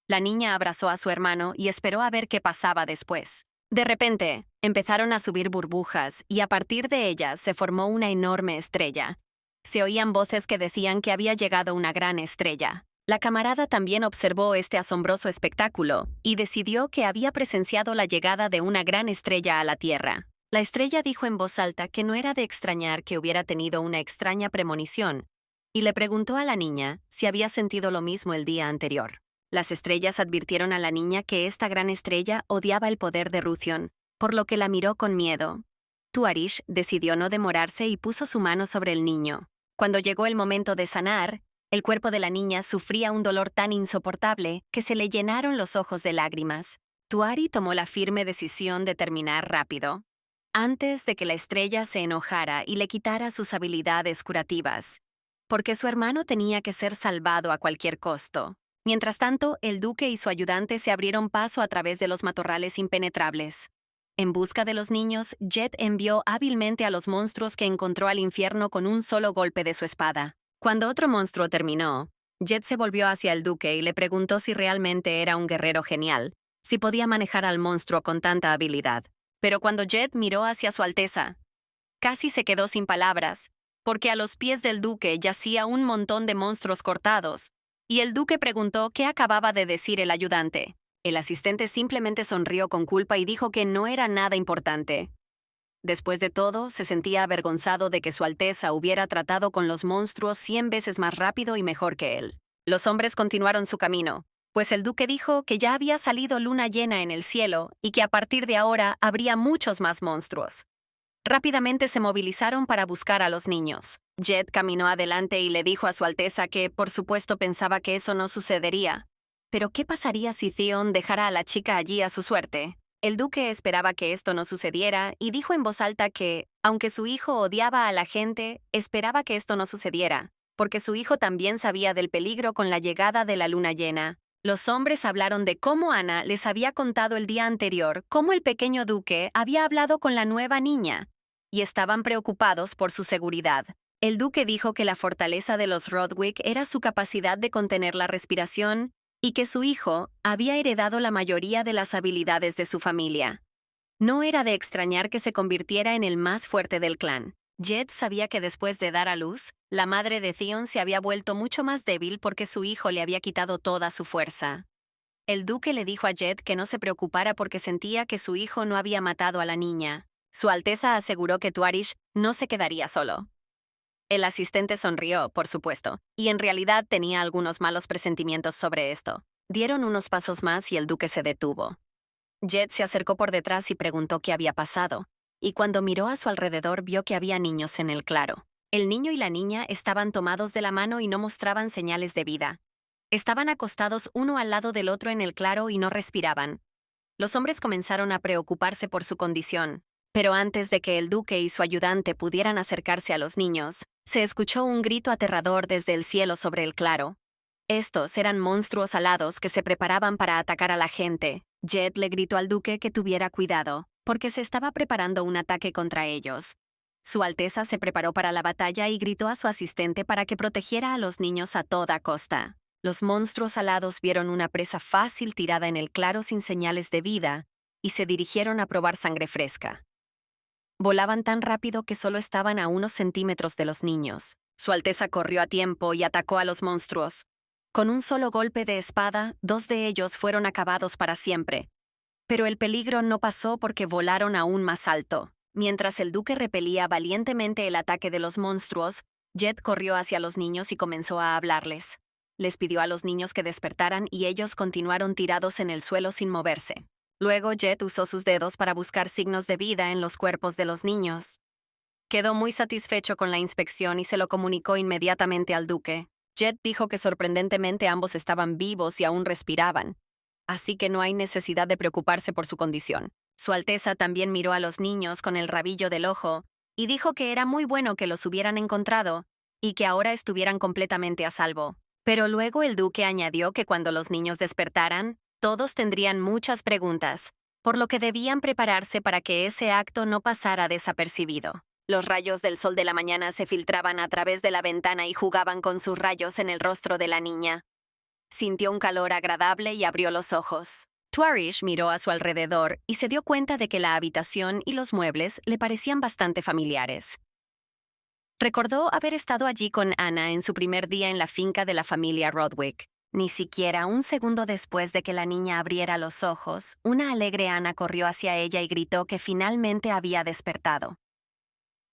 La niña abrazó a su hermano y esperó a ver qué pasaba después. De repente, empezaron a subir burbujas y a partir de ellas se formó una enorme estrella. Se oían voces que decían que había llegado una gran estrella. La camarada también observó este asombroso espectáculo y decidió que había presenciado la llegada de una gran estrella a la Tierra. La estrella dijo en voz alta que no era de extrañar que hubiera tenido una extraña premonición, y le preguntó a la niña si había sentido lo mismo el día anterior. Las estrellas advirtieron a la niña que esta gran estrella odiaba el poder de Ruthion, por lo que la miró con miedo. Tuarish decidió no demorarse y puso su mano sobre el niño. Cuando llegó el momento de sanar, el cuerpo de la niña sufría un dolor tan insoportable que se le llenaron los ojos de lágrimas. Tuari tomó la firme decisión de terminar rápido, antes de que la estrella se enojara y le quitara sus habilidades curativas, porque su hermano tenía que ser salvado a cualquier costo. Mientras tanto, el duque y su ayudante se abrieron paso a través de los matorrales impenetrables. En busca de los niños, Jet envió hábilmente a los monstruos que encontró al infierno con un solo golpe de su espada. Cuando otro monstruo terminó, Jet se volvió hacia el duque y le preguntó si realmente era un guerrero genial, si podía manejar al monstruo con tanta habilidad. Pero cuando Jet miró hacia su Alteza, casi se quedó sin palabras, porque a los pies del duque yacía un montón de monstruos cortados, y el duque preguntó qué acababa de decir el ayudante. El asistente simplemente sonrió con culpa y dijo que no era nada importante. Después de todo, se sentía avergonzado de que su Alteza hubiera tratado con los monstruos 100 veces más rápido y mejor que él. Los hombres continuaron su camino, pues el duque dijo que ya había salido luna llena en el cielo y que a partir de ahora habría muchos más monstruos. Rápidamente se movilizaron para buscar a los niños. Jet caminó adelante y le dijo a su Alteza que, por supuesto, pensaba que eso no sucedería, Pero ¿qué pasaría si Theon dejara a la chica allí a su suerte? El duque esperaba que esto no sucediera y dijo en voz alta que, aunque su hijo odiaba a la gente, esperaba que esto no sucediera, porque su hijo también sabía del peligro con la llegada de la luna llena. Los hombres hablaron de cómo Ana les había contado el día anterior cómo el pequeño duque había hablado con la nueva niña, y estaban preocupados por su seguridad. El duque dijo que la fortaleza de los Rodwick era su capacidad de contener la respiración y que su hijo había heredado la mayoría de las habilidades de su familia. No era de extrañar que se convirtiera en el más fuerte del clan. Jed sabía que después de dar a luz, la madre de Theon se había vuelto mucho más débil porque su hijo le había quitado toda su fuerza. El duque le dijo a Jed que no se preocupara porque sentía que su hijo no había matado a la niña. Su Alteza aseguró que Tuarish no se quedaría solo. El asistente sonrió, por supuesto, y en realidad tenía algunos malos presentimientos sobre esto. Dieron unos pasos más y el duque se detuvo. Jed se acercó por detrás y preguntó qué había pasado, y cuando miró a su alrededor vio que había niños en el claro. El niño y la niña estaban tomados de la mano y no mostraban señales de vida. Estaban acostados uno al lado del otro en el claro y no respiraban. Los hombres comenzaron a preocuparse por su condición, pero antes de que el duque y su ayudante pudieran acercarse a los niños, se escuchó un grito aterrador desde el cielo sobre el claro. Estos eran monstruos alados que se preparaban para atacar a la gente. Jed le gritó al duque que tuviera cuidado, porque se estaba preparando un ataque contra ellos. Su Alteza se preparó para la batalla y gritó a su asistente para que protegiera a los niños a toda costa. Los monstruos alados vieron una presa fácil tirada en el claro sin señales de vida y se dirigieron a probar sangre fresca. Volaban tan rápido que solo estaban a unos centímetros de los niños. Su Alteza corrió a tiempo y atacó a los monstruos. Con un solo golpe de espada, 2 de ellos fueron acabados para siempre. Pero el peligro no pasó porque volaron aún más alto. Mientras el duque repelía valientemente el ataque de los monstruos, Jed corrió hacia los niños y comenzó a hablarles. Les pidió a los niños que despertaran y ellos continuaron tirados en el suelo sin moverse. Luego Jed usó sus dedos para buscar signos de vida en los cuerpos de los niños. Quedó muy satisfecho con la inspección y se lo comunicó inmediatamente al duque. Jed dijo que sorprendentemente ambos estaban vivos y aún respiraban, así que no hay necesidad de preocuparse por su condición. Su Alteza también miró a los niños con el rabillo del ojo y dijo que era muy bueno que los hubieran encontrado y que ahora estuvieran completamente a salvo. Pero luego el duque añadió que cuando los niños despertaran, todos tendrían muchas preguntas, por lo que debían prepararse para que ese acto no pasara desapercibido. Los rayos del sol de la mañana se filtraban a través de la ventana y jugaban con sus rayos en el rostro de la niña. Sintió un calor agradable y abrió los ojos. Tuarish miró a su alrededor y se dio cuenta de que la habitación y los muebles le parecían bastante familiares. Recordó haber estado allí con Ana en su primer día en la finca de la familia Rodwick. Ni siquiera un segundo después de que la niña abriera los ojos, una alegre Ana corrió hacia ella y gritó que finalmente había despertado.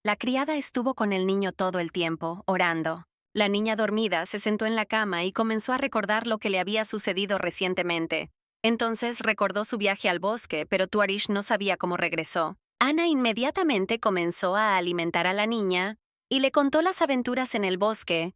La criada estuvo con el niño todo el tiempo, orando. La niña dormida se sentó en la cama y comenzó a recordar lo que le había sucedido recientemente. Entonces recordó su viaje al bosque, pero Tuarish no sabía cómo regresó. Ana inmediatamente comenzó a alimentar a la niña y le contó las aventuras en el bosque,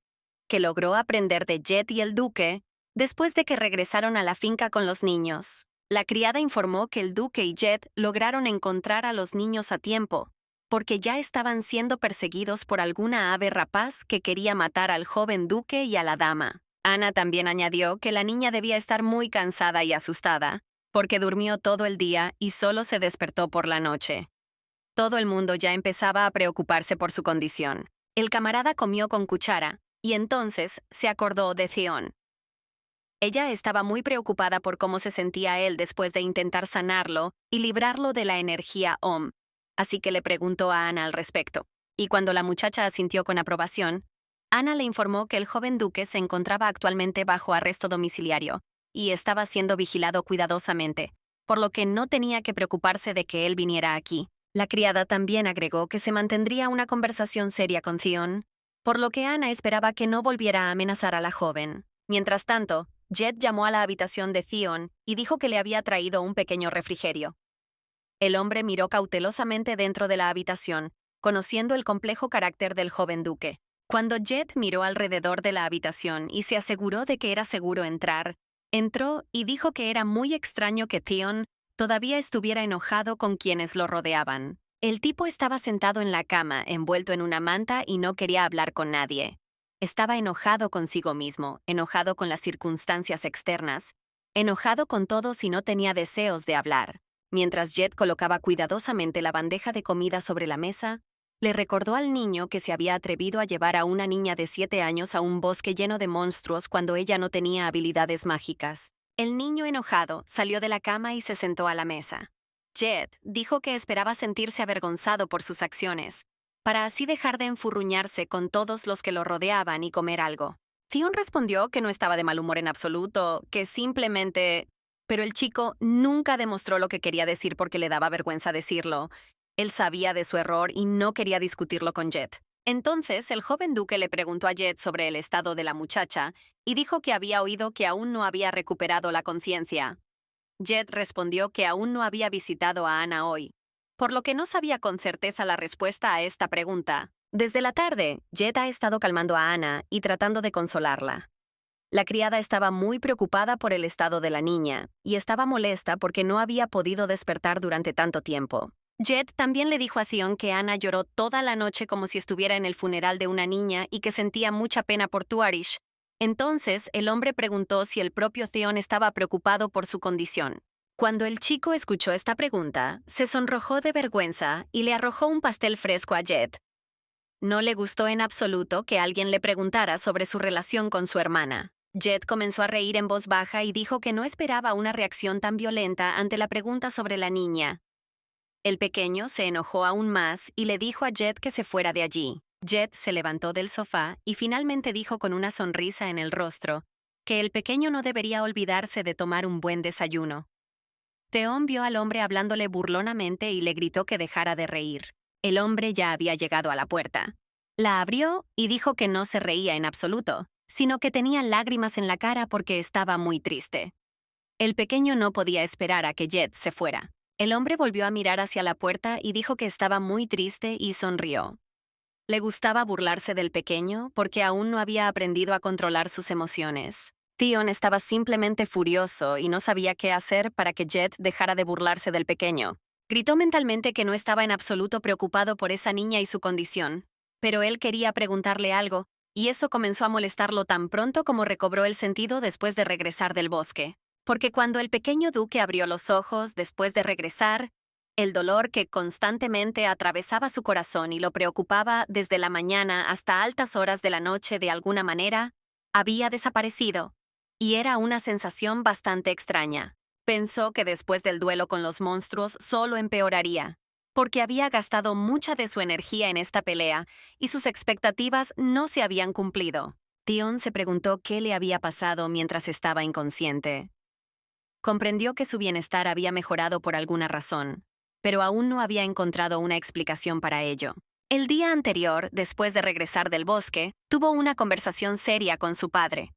que logró aprender de Jed y el duque después de que regresaron a la finca con los niños. La criada informó que el duque y Jed lograron encontrar a los niños a tiempo, porque ya estaban siendo perseguidos por alguna ave rapaz que quería matar al joven duque y a la dama. Ana también añadió que la niña debía estar muy cansada y asustada, porque durmió todo el día y solo se despertó por la noche. Todo el mundo ya empezaba a preocuparse por su condición. El camarada comió con cuchara, y entonces se acordó de Theon. Ella estaba muy preocupada por cómo se sentía él después de intentar sanarlo y librarlo de la energía Om, así que le preguntó a Ana al respecto. Y cuando la muchacha asintió con aprobación, Ana le informó que el joven duque se encontraba actualmente bajo arresto domiciliario y estaba siendo vigilado cuidadosamente, por lo que no tenía que preocuparse de que él viniera aquí. La criada también agregó que se mantendría una conversación seria con Theon, por lo que Ana esperaba que no volviera a amenazar a la joven. Mientras tanto, Jed llamó a la habitación de Theon y dijo que le había traído un pequeño refrigerio. El hombre miró cautelosamente dentro de la habitación, conociendo el complejo carácter del joven duque. Cuando Jed miró alrededor de la habitación y se aseguró de que era seguro entrar, Entró y dijo que era muy extraño que Theon todavía estuviera enojado con quienes lo rodeaban. El tipo estaba sentado en la cama, envuelto en una manta y no quería hablar con nadie. Estaba enojado consigo mismo, enojado con las circunstancias externas, enojado con todos y no tenía deseos de hablar. Mientras Jed colocaba cuidadosamente la bandeja de comida sobre la mesa, le recordó al niño que se había atrevido a llevar a una niña de 7 años a un bosque lleno de monstruos cuando ella no tenía habilidades mágicas. El niño enojado salió de la cama y se sentó a la mesa. Jed dijo que esperaba sentirse avergonzado por sus acciones, para así dejar de enfurruñarse con todos los que lo rodeaban y comer algo. Theon respondió que no estaba de mal humor en absoluto, que simplemente... Pero el chico nunca demostró lo que quería decir porque le daba vergüenza decirlo. Él sabía de su error y no quería discutirlo con Jed. Entonces, el joven duque le preguntó a Jed sobre el estado de la muchacha y dijo que había oído que aún no había recuperado la conciencia. Jed respondió que aún no había visitado a Anna hoy, por lo que no sabía con certeza la respuesta a esta pregunta. Desde la tarde, Jed ha estado calmando a Anna y tratando de consolarla. La criada estaba muy preocupada por el estado de la niña y estaba molesta porque no había podido despertar durante tanto tiempo. Jed también le dijo a Theon que Anna lloró toda la noche como si estuviera en el funeral de una niña y que sentía mucha pena por Tuarish. Entonces, el hombre preguntó si el propio Theon estaba preocupado por su condición. Cuando el chico escuchó esta pregunta, se sonrojó de vergüenza y le arrojó un pastel fresco a Jed. No le gustó en absoluto que alguien le preguntara sobre su relación con su hermana. Jed comenzó a reír en voz baja y dijo que no esperaba una reacción tan violenta ante la pregunta sobre la niña. El pequeño se enojó aún más y le dijo a Jed que se fuera de allí. Jed se levantó del sofá y finalmente dijo con una sonrisa en el rostro que el pequeño no debería olvidarse de tomar un buen desayuno. Theon vio al hombre hablándole burlonamente y le gritó que dejara de reír. El hombre ya había llegado a la puerta. La abrió y dijo que no se reía en absoluto, sino que tenía lágrimas en la cara porque estaba muy triste. El pequeño no podía esperar a que Jed se fuera. El hombre volvió a mirar hacia la puerta y dijo que estaba muy triste y sonrió. Le gustaba burlarse del pequeño porque aún no había aprendido a controlar sus emociones. Theon estaba simplemente furioso y no sabía qué hacer para que Jed dejara de burlarse del pequeño. Gritó mentalmente que no estaba en absoluto preocupado por esa niña y su condición, pero él quería preguntarle algo, y eso comenzó a molestarlo tan pronto como recobró el sentido después de regresar del bosque. Porque cuando el pequeño duque abrió los ojos después de regresar, el dolor que constantemente atravesaba su corazón y lo preocupaba desde la mañana hasta altas horas de la noche de alguna manera, había desaparecido, y era una sensación bastante extraña. Pensó que después del duelo con los monstruos solo empeoraría, porque había gastado mucha de su energía en esta pelea y sus expectativas no se habían cumplido. Theon se preguntó qué le había pasado mientras estaba inconsciente. Comprendió que su bienestar había mejorado por alguna razón, pero aún no había encontrado una explicación para ello. El día anterior, después de regresar del bosque, tuvo una conversación seria con su padre.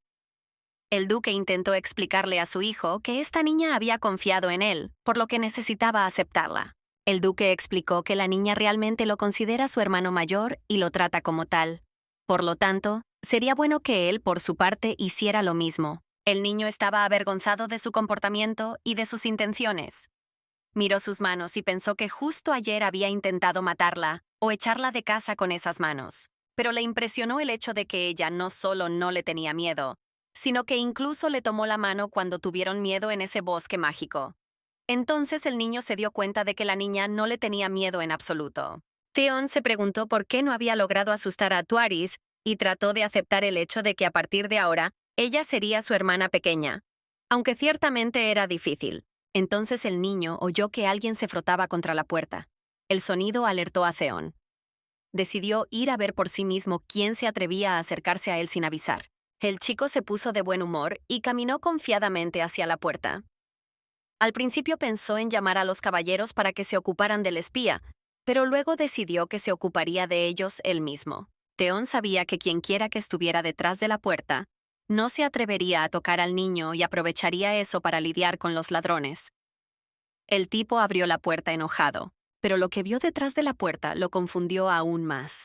El duque intentó explicarle a su hijo que esta niña había confiado en él, por lo que necesitaba aceptarla. El duque explicó que la niña realmente lo considera su hermano mayor y lo trata como tal. Por lo tanto, sería bueno que él, por su parte, hiciera lo mismo. El niño estaba avergonzado de su comportamiento y de sus intenciones. Miró sus manos y pensó que justo ayer había intentado matarla o echarla de casa con esas manos. Pero le impresionó el hecho de que ella no solo no le tenía miedo, sino que incluso le tomó la mano cuando tuvieron miedo en ese bosque mágico. Entonces el niño se dio cuenta de que la niña no le tenía miedo en absoluto. Theon se preguntó por qué no había logrado asustar a Tuaris y trató de aceptar el hecho de que a partir de ahora ella sería su hermana pequeña, aunque ciertamente era difícil. Entonces el niño oyó que alguien se frotaba contra la puerta. El sonido alertó a Theon. Decidió ir a ver por sí mismo quién se atrevía a acercarse a él sin avisar. El chico se puso de buen humor y caminó confiadamente hacia la puerta. Al principio pensó en llamar a los caballeros para que se ocuparan del espía, pero luego decidió que se ocuparía de ellos él mismo. Theon sabía que quienquiera que estuviera detrás de la puerta no se atrevería a tocar al niño y aprovecharía eso para lidiar con los ladrones. El tipo abrió la puerta enojado, pero lo que vio detrás de la puerta lo confundió aún más.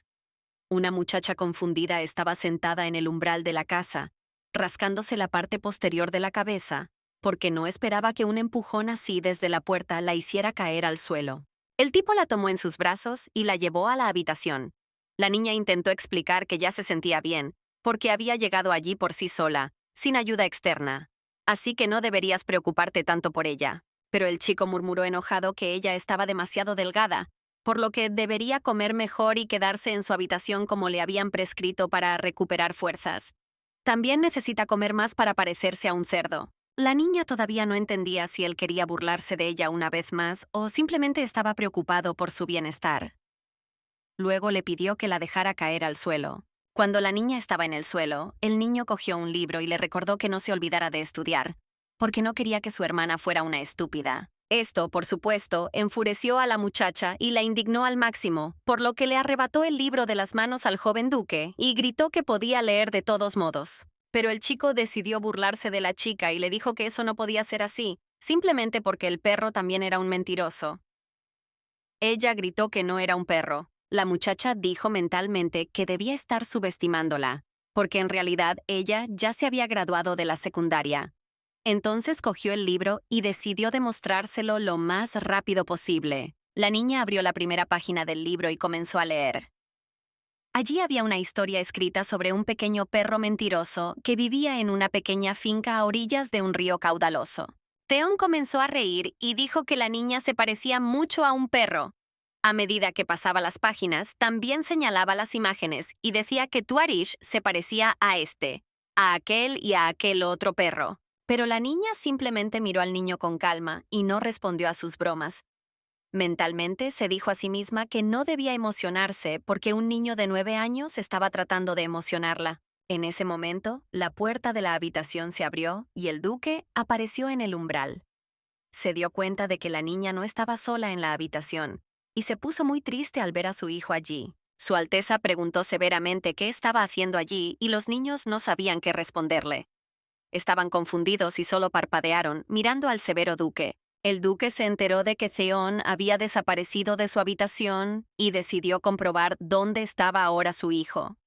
Una muchacha confundida estaba sentada en el umbral de la casa, rascándose la parte posterior de la cabeza, porque no esperaba que un empujón así desde la puerta la hiciera caer al suelo. El tipo la tomó en sus brazos y la llevó a la habitación. La niña intentó explicar que ya se sentía bien, porque había llegado allí por sí sola, sin ayuda externa. Así que no deberías preocuparte tanto por ella. Pero el chico murmuró enojado que ella estaba demasiado delgada, por lo que debería comer mejor y quedarse en su habitación como le habían prescrito para recuperar fuerzas. También necesita comer más para parecerse a un cerdo. La niña todavía no entendía si él quería burlarse de ella una vez más o simplemente estaba preocupado por su bienestar. Luego le pidió que la dejara caer al suelo. Cuando la niña estaba en el suelo, el niño cogió un libro y le recordó que no se olvidara de estudiar, porque no quería que su hermana fuera una estúpida. Esto, por supuesto, enfureció a la muchacha y la indignó al máximo, por lo que le arrebató el libro de las manos al joven duque y gritó que podía leer de todos modos. Pero el chico decidió burlarse de la chica y le dijo que eso no podía ser así, simplemente porque el perro también era un mentiroso. Ella gritó que no era un perro. La muchacha dijo mentalmente que debía estar subestimándola, porque en realidad ella ya se había graduado de la secundaria. Entonces cogió el libro y decidió demostrárselo lo más rápido posible. La niña abrió la primera página del libro y comenzó a leer. Allí había una historia escrita sobre un pequeño perro mentiroso que vivía en una pequeña finca a orillas de un río caudaloso. Theon comenzó a reír y dijo que la niña se parecía mucho a un perro. A medida que pasaba las páginas, también señalaba las imágenes y decía que Tuarish se parecía a aquel y a aquel otro perro. Pero la niña simplemente miró al niño con calma y no respondió a sus bromas. Mentalmente se dijo a sí misma que no debía emocionarse porque un niño de 9 años estaba tratando de emocionarla. En ese momento, la puerta de la habitación se abrió y el duque apareció en el umbral. Se dio cuenta de que la niña no estaba sola en la habitación y se puso muy triste al ver a su hijo allí. Su Alteza preguntó severamente qué estaba haciendo allí y los niños no sabían qué responderle. Estaban confundidos y solo parpadearon, mirando al severo duque. El duque se enteró de que Theon había desaparecido de su habitación y decidió comprobar dónde estaba ahora su hijo.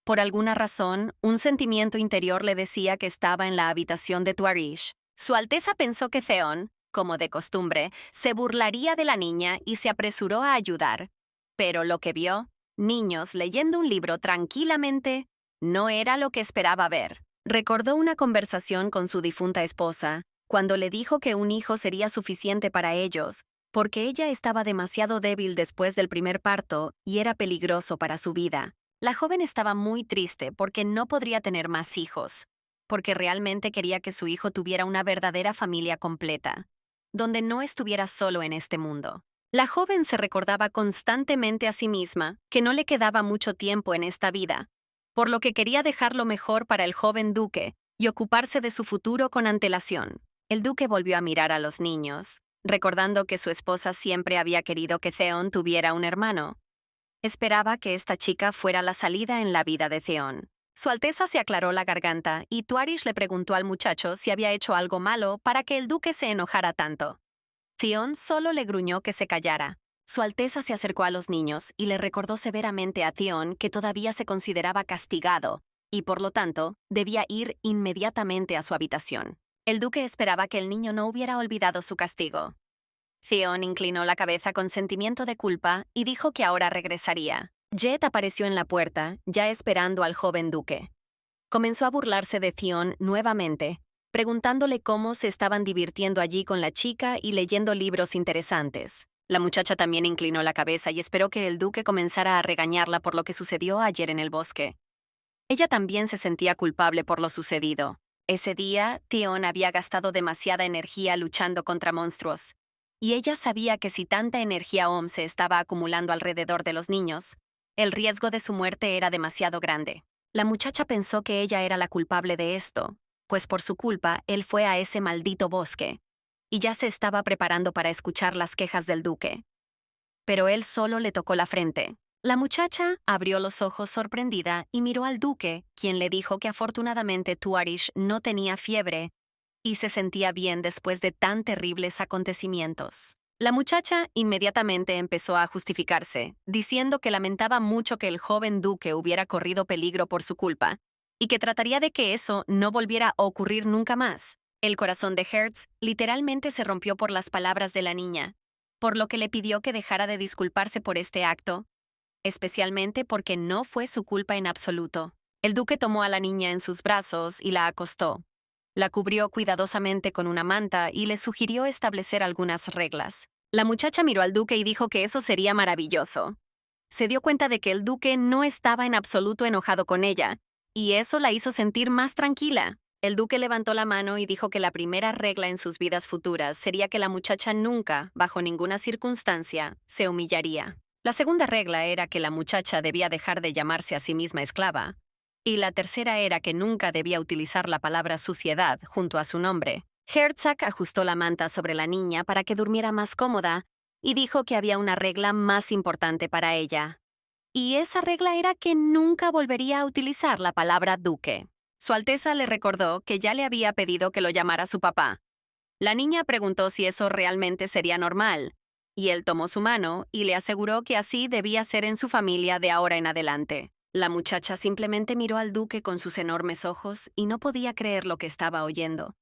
Por alguna razón, un sentimiento interior le decía que estaba en la habitación de Tuarish. Su Alteza pensó que Theon, como de costumbre, se burlaría de la niña y se apresuró a ayudar. Pero lo que vio, niños leyendo un libro tranquilamente, no era lo que esperaba ver. Recordó una conversación con su difunta esposa, cuando le dijo que un hijo sería suficiente para ellos, porque ella estaba demasiado débil después del primer parto y era peligroso para su vida. La joven estaba muy triste porque no podría tener más hijos, porque realmente quería que su hijo tuviera una verdadera familia completa, donde no estuviera solo en este mundo. La joven se recordaba constantemente a sí misma que no le quedaba mucho tiempo en esta vida, por lo que quería dejarlo mejor para el joven duque y ocuparse de su futuro con antelación. El duque volvió a mirar a los niños, recordando que su esposa siempre había querido que Theon tuviera un hermano. Esperaba que esta chica fuera la salida en la vida de Theon. Su Alteza se aclaró la garganta y Tuarish le preguntó al muchacho si había hecho algo malo para que el duque se enojara tanto. Theon solo le gruñó que se callara. Su Alteza se acercó a los niños y le recordó severamente a Theon que todavía se consideraba castigado y, por lo tanto, debía ir inmediatamente a su habitación. El duque esperaba que el niño no hubiera olvidado su castigo. Theon inclinó la cabeza con sentimiento de culpa y dijo que ahora regresaría. Jet apareció en la puerta, ya esperando al joven duque. Comenzó a burlarse de Theon nuevamente, preguntándole cómo se estaban divirtiendo allí con la chica y leyendo libros interesantes. La muchacha también inclinó la cabeza y esperó que el duque comenzara a regañarla por lo que sucedió ayer en el bosque. Ella también se sentía culpable por lo sucedido. Ese día, Theon había gastado demasiada energía luchando contra monstruos, y ella sabía que si tanta energía OM se estaba acumulando alrededor de los niños, el riesgo de su muerte era demasiado grande. La muchacha pensó que ella era la culpable de esto, pues por su culpa él fue a ese maldito bosque, y ya se estaba preparando para escuchar las quejas del duque. Pero él solo le tocó la frente. La muchacha abrió los ojos sorprendida y miró al duque, quien le dijo que afortunadamente Tuarish no tenía fiebre y se sentía bien después de tan terribles acontecimientos. La muchacha inmediatamente empezó a justificarse, diciendo que lamentaba mucho que el joven duque hubiera corrido peligro por su culpa, y que trataría de que eso no volviera a ocurrir nunca más. El corazón de Hertz literalmente se rompió por las palabras de la niña, por lo que le pidió que dejara de disculparse por este acto, especialmente porque no fue su culpa en absoluto. El duque tomó a la niña en sus brazos y la acostó. La cubrió cuidadosamente con una manta y le sugirió establecer algunas reglas. La muchacha miró al duque y dijo que eso sería maravilloso. Se dio cuenta de que el duque no estaba en absoluto enojado con ella, y eso la hizo sentir más tranquila. El duque levantó la mano y dijo que la primera regla en sus vidas futuras sería que la muchacha nunca, bajo ninguna circunstancia, se humillaría. La segunda regla era que la muchacha debía dejar de llamarse a sí misma esclava, y la tercera era que nunca debía utilizar la palabra suciedad junto a su nombre. Herzog ajustó la manta sobre la niña para que durmiera más cómoda y dijo que había una regla más importante para ella. Y esa regla era que nunca volvería a utilizar la palabra duque. Su Alteza le recordó que ya le había pedido que lo llamara su papá. La niña preguntó si eso realmente sería normal, y él tomó su mano y le aseguró que así debía ser en su familia de ahora en adelante. La muchacha simplemente miró al duque con sus enormes ojos y no podía creer lo que estaba oyendo.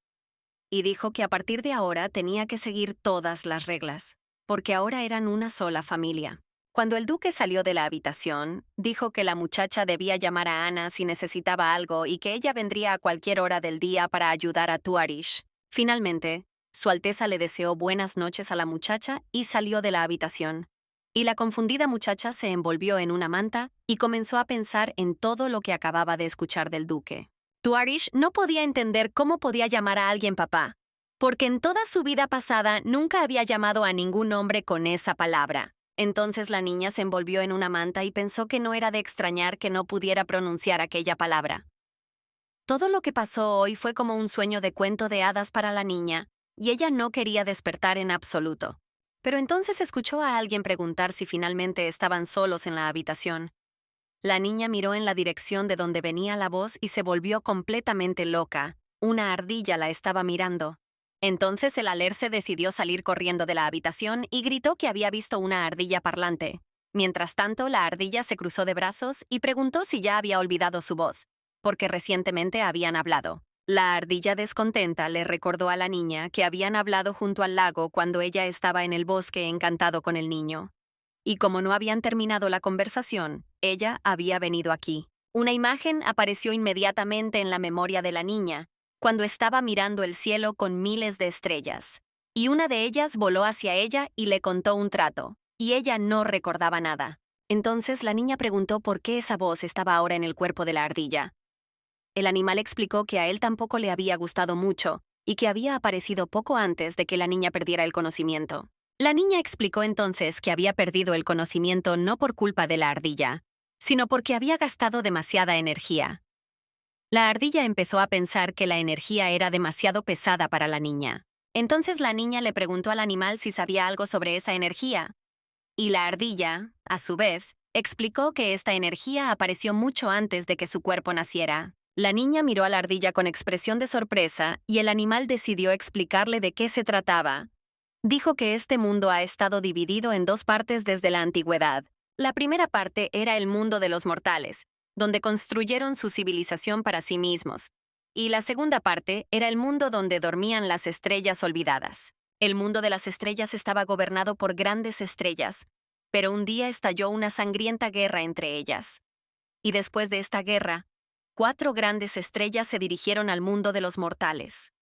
Y dijo que a partir de ahora tenía que seguir todas las reglas, porque ahora eran una sola familia. Cuando el duque salió de la habitación, dijo que la muchacha debía llamar a Ana si necesitaba algo y que ella vendría a cualquier hora del día para ayudar a Tuarish. Finalmente, Su Alteza le deseó buenas noches a la muchacha y salió de la habitación. Y la confundida muchacha se envolvió en una manta y comenzó a pensar en todo lo que acababa de escuchar del duque. Tuarish no podía entender cómo podía llamar a alguien papá, porque en toda su vida pasada nunca había llamado a ningún hombre con esa palabra. Entonces la niña se envolvió en una manta y pensó que no era de extrañar que no pudiera pronunciar aquella palabra. Todo lo que pasó hoy fue como un sueño de cuento de hadas para la niña, y ella no quería despertar en absoluto. Pero entonces escuchó a alguien preguntar si finalmente estaban solos en la habitación. La niña miró en la dirección de donde venía la voz y se volvió completamente loca. Una ardilla la estaba mirando. Entonces el alerce decidió salir corriendo de la habitación y gritó que había visto una ardilla parlante. Mientras tanto, la ardilla se cruzó de brazos y preguntó si ya había olvidado su voz, porque recientemente habían hablado. La ardilla descontenta le recordó a la niña que habían hablado junto al lago cuando ella estaba en el bosque encantado con el niño. Y como no habían terminado la conversación, ella había venido aquí. Una imagen apareció inmediatamente en la memoria de la niña, cuando estaba mirando el cielo con miles de estrellas. Y una de ellas voló hacia ella y le contó un trato, y ella no recordaba nada. Entonces la niña preguntó por qué esa voz estaba ahora en el cuerpo de la ardilla. El animal explicó que a él tampoco le había gustado mucho, y que había aparecido poco antes de que la niña perdiera el conocimiento. La niña explicó entonces que había perdido el conocimiento no por culpa de la ardilla, sino porque había gastado demasiada energía. La ardilla empezó a pensar que la energía era demasiado pesada para la niña. Entonces la niña le preguntó al animal si sabía algo sobre esa energía. Y la ardilla, a su vez, explicó que esta energía apareció mucho antes de que su cuerpo naciera. La niña miró a la ardilla con expresión de sorpresa y el animal decidió explicarle de qué se trataba. Dijo que este mundo ha estado dividido en dos partes desde la antigüedad. La primera parte era el mundo de los mortales, donde construyeron su civilización para sí mismos, y la segunda parte era el mundo donde dormían las estrellas olvidadas. El mundo de las estrellas estaba gobernado por grandes estrellas, pero un día estalló una sangrienta guerra entre ellas. Y después de esta guerra, 4 grandes estrellas se dirigieron al mundo de los mortales.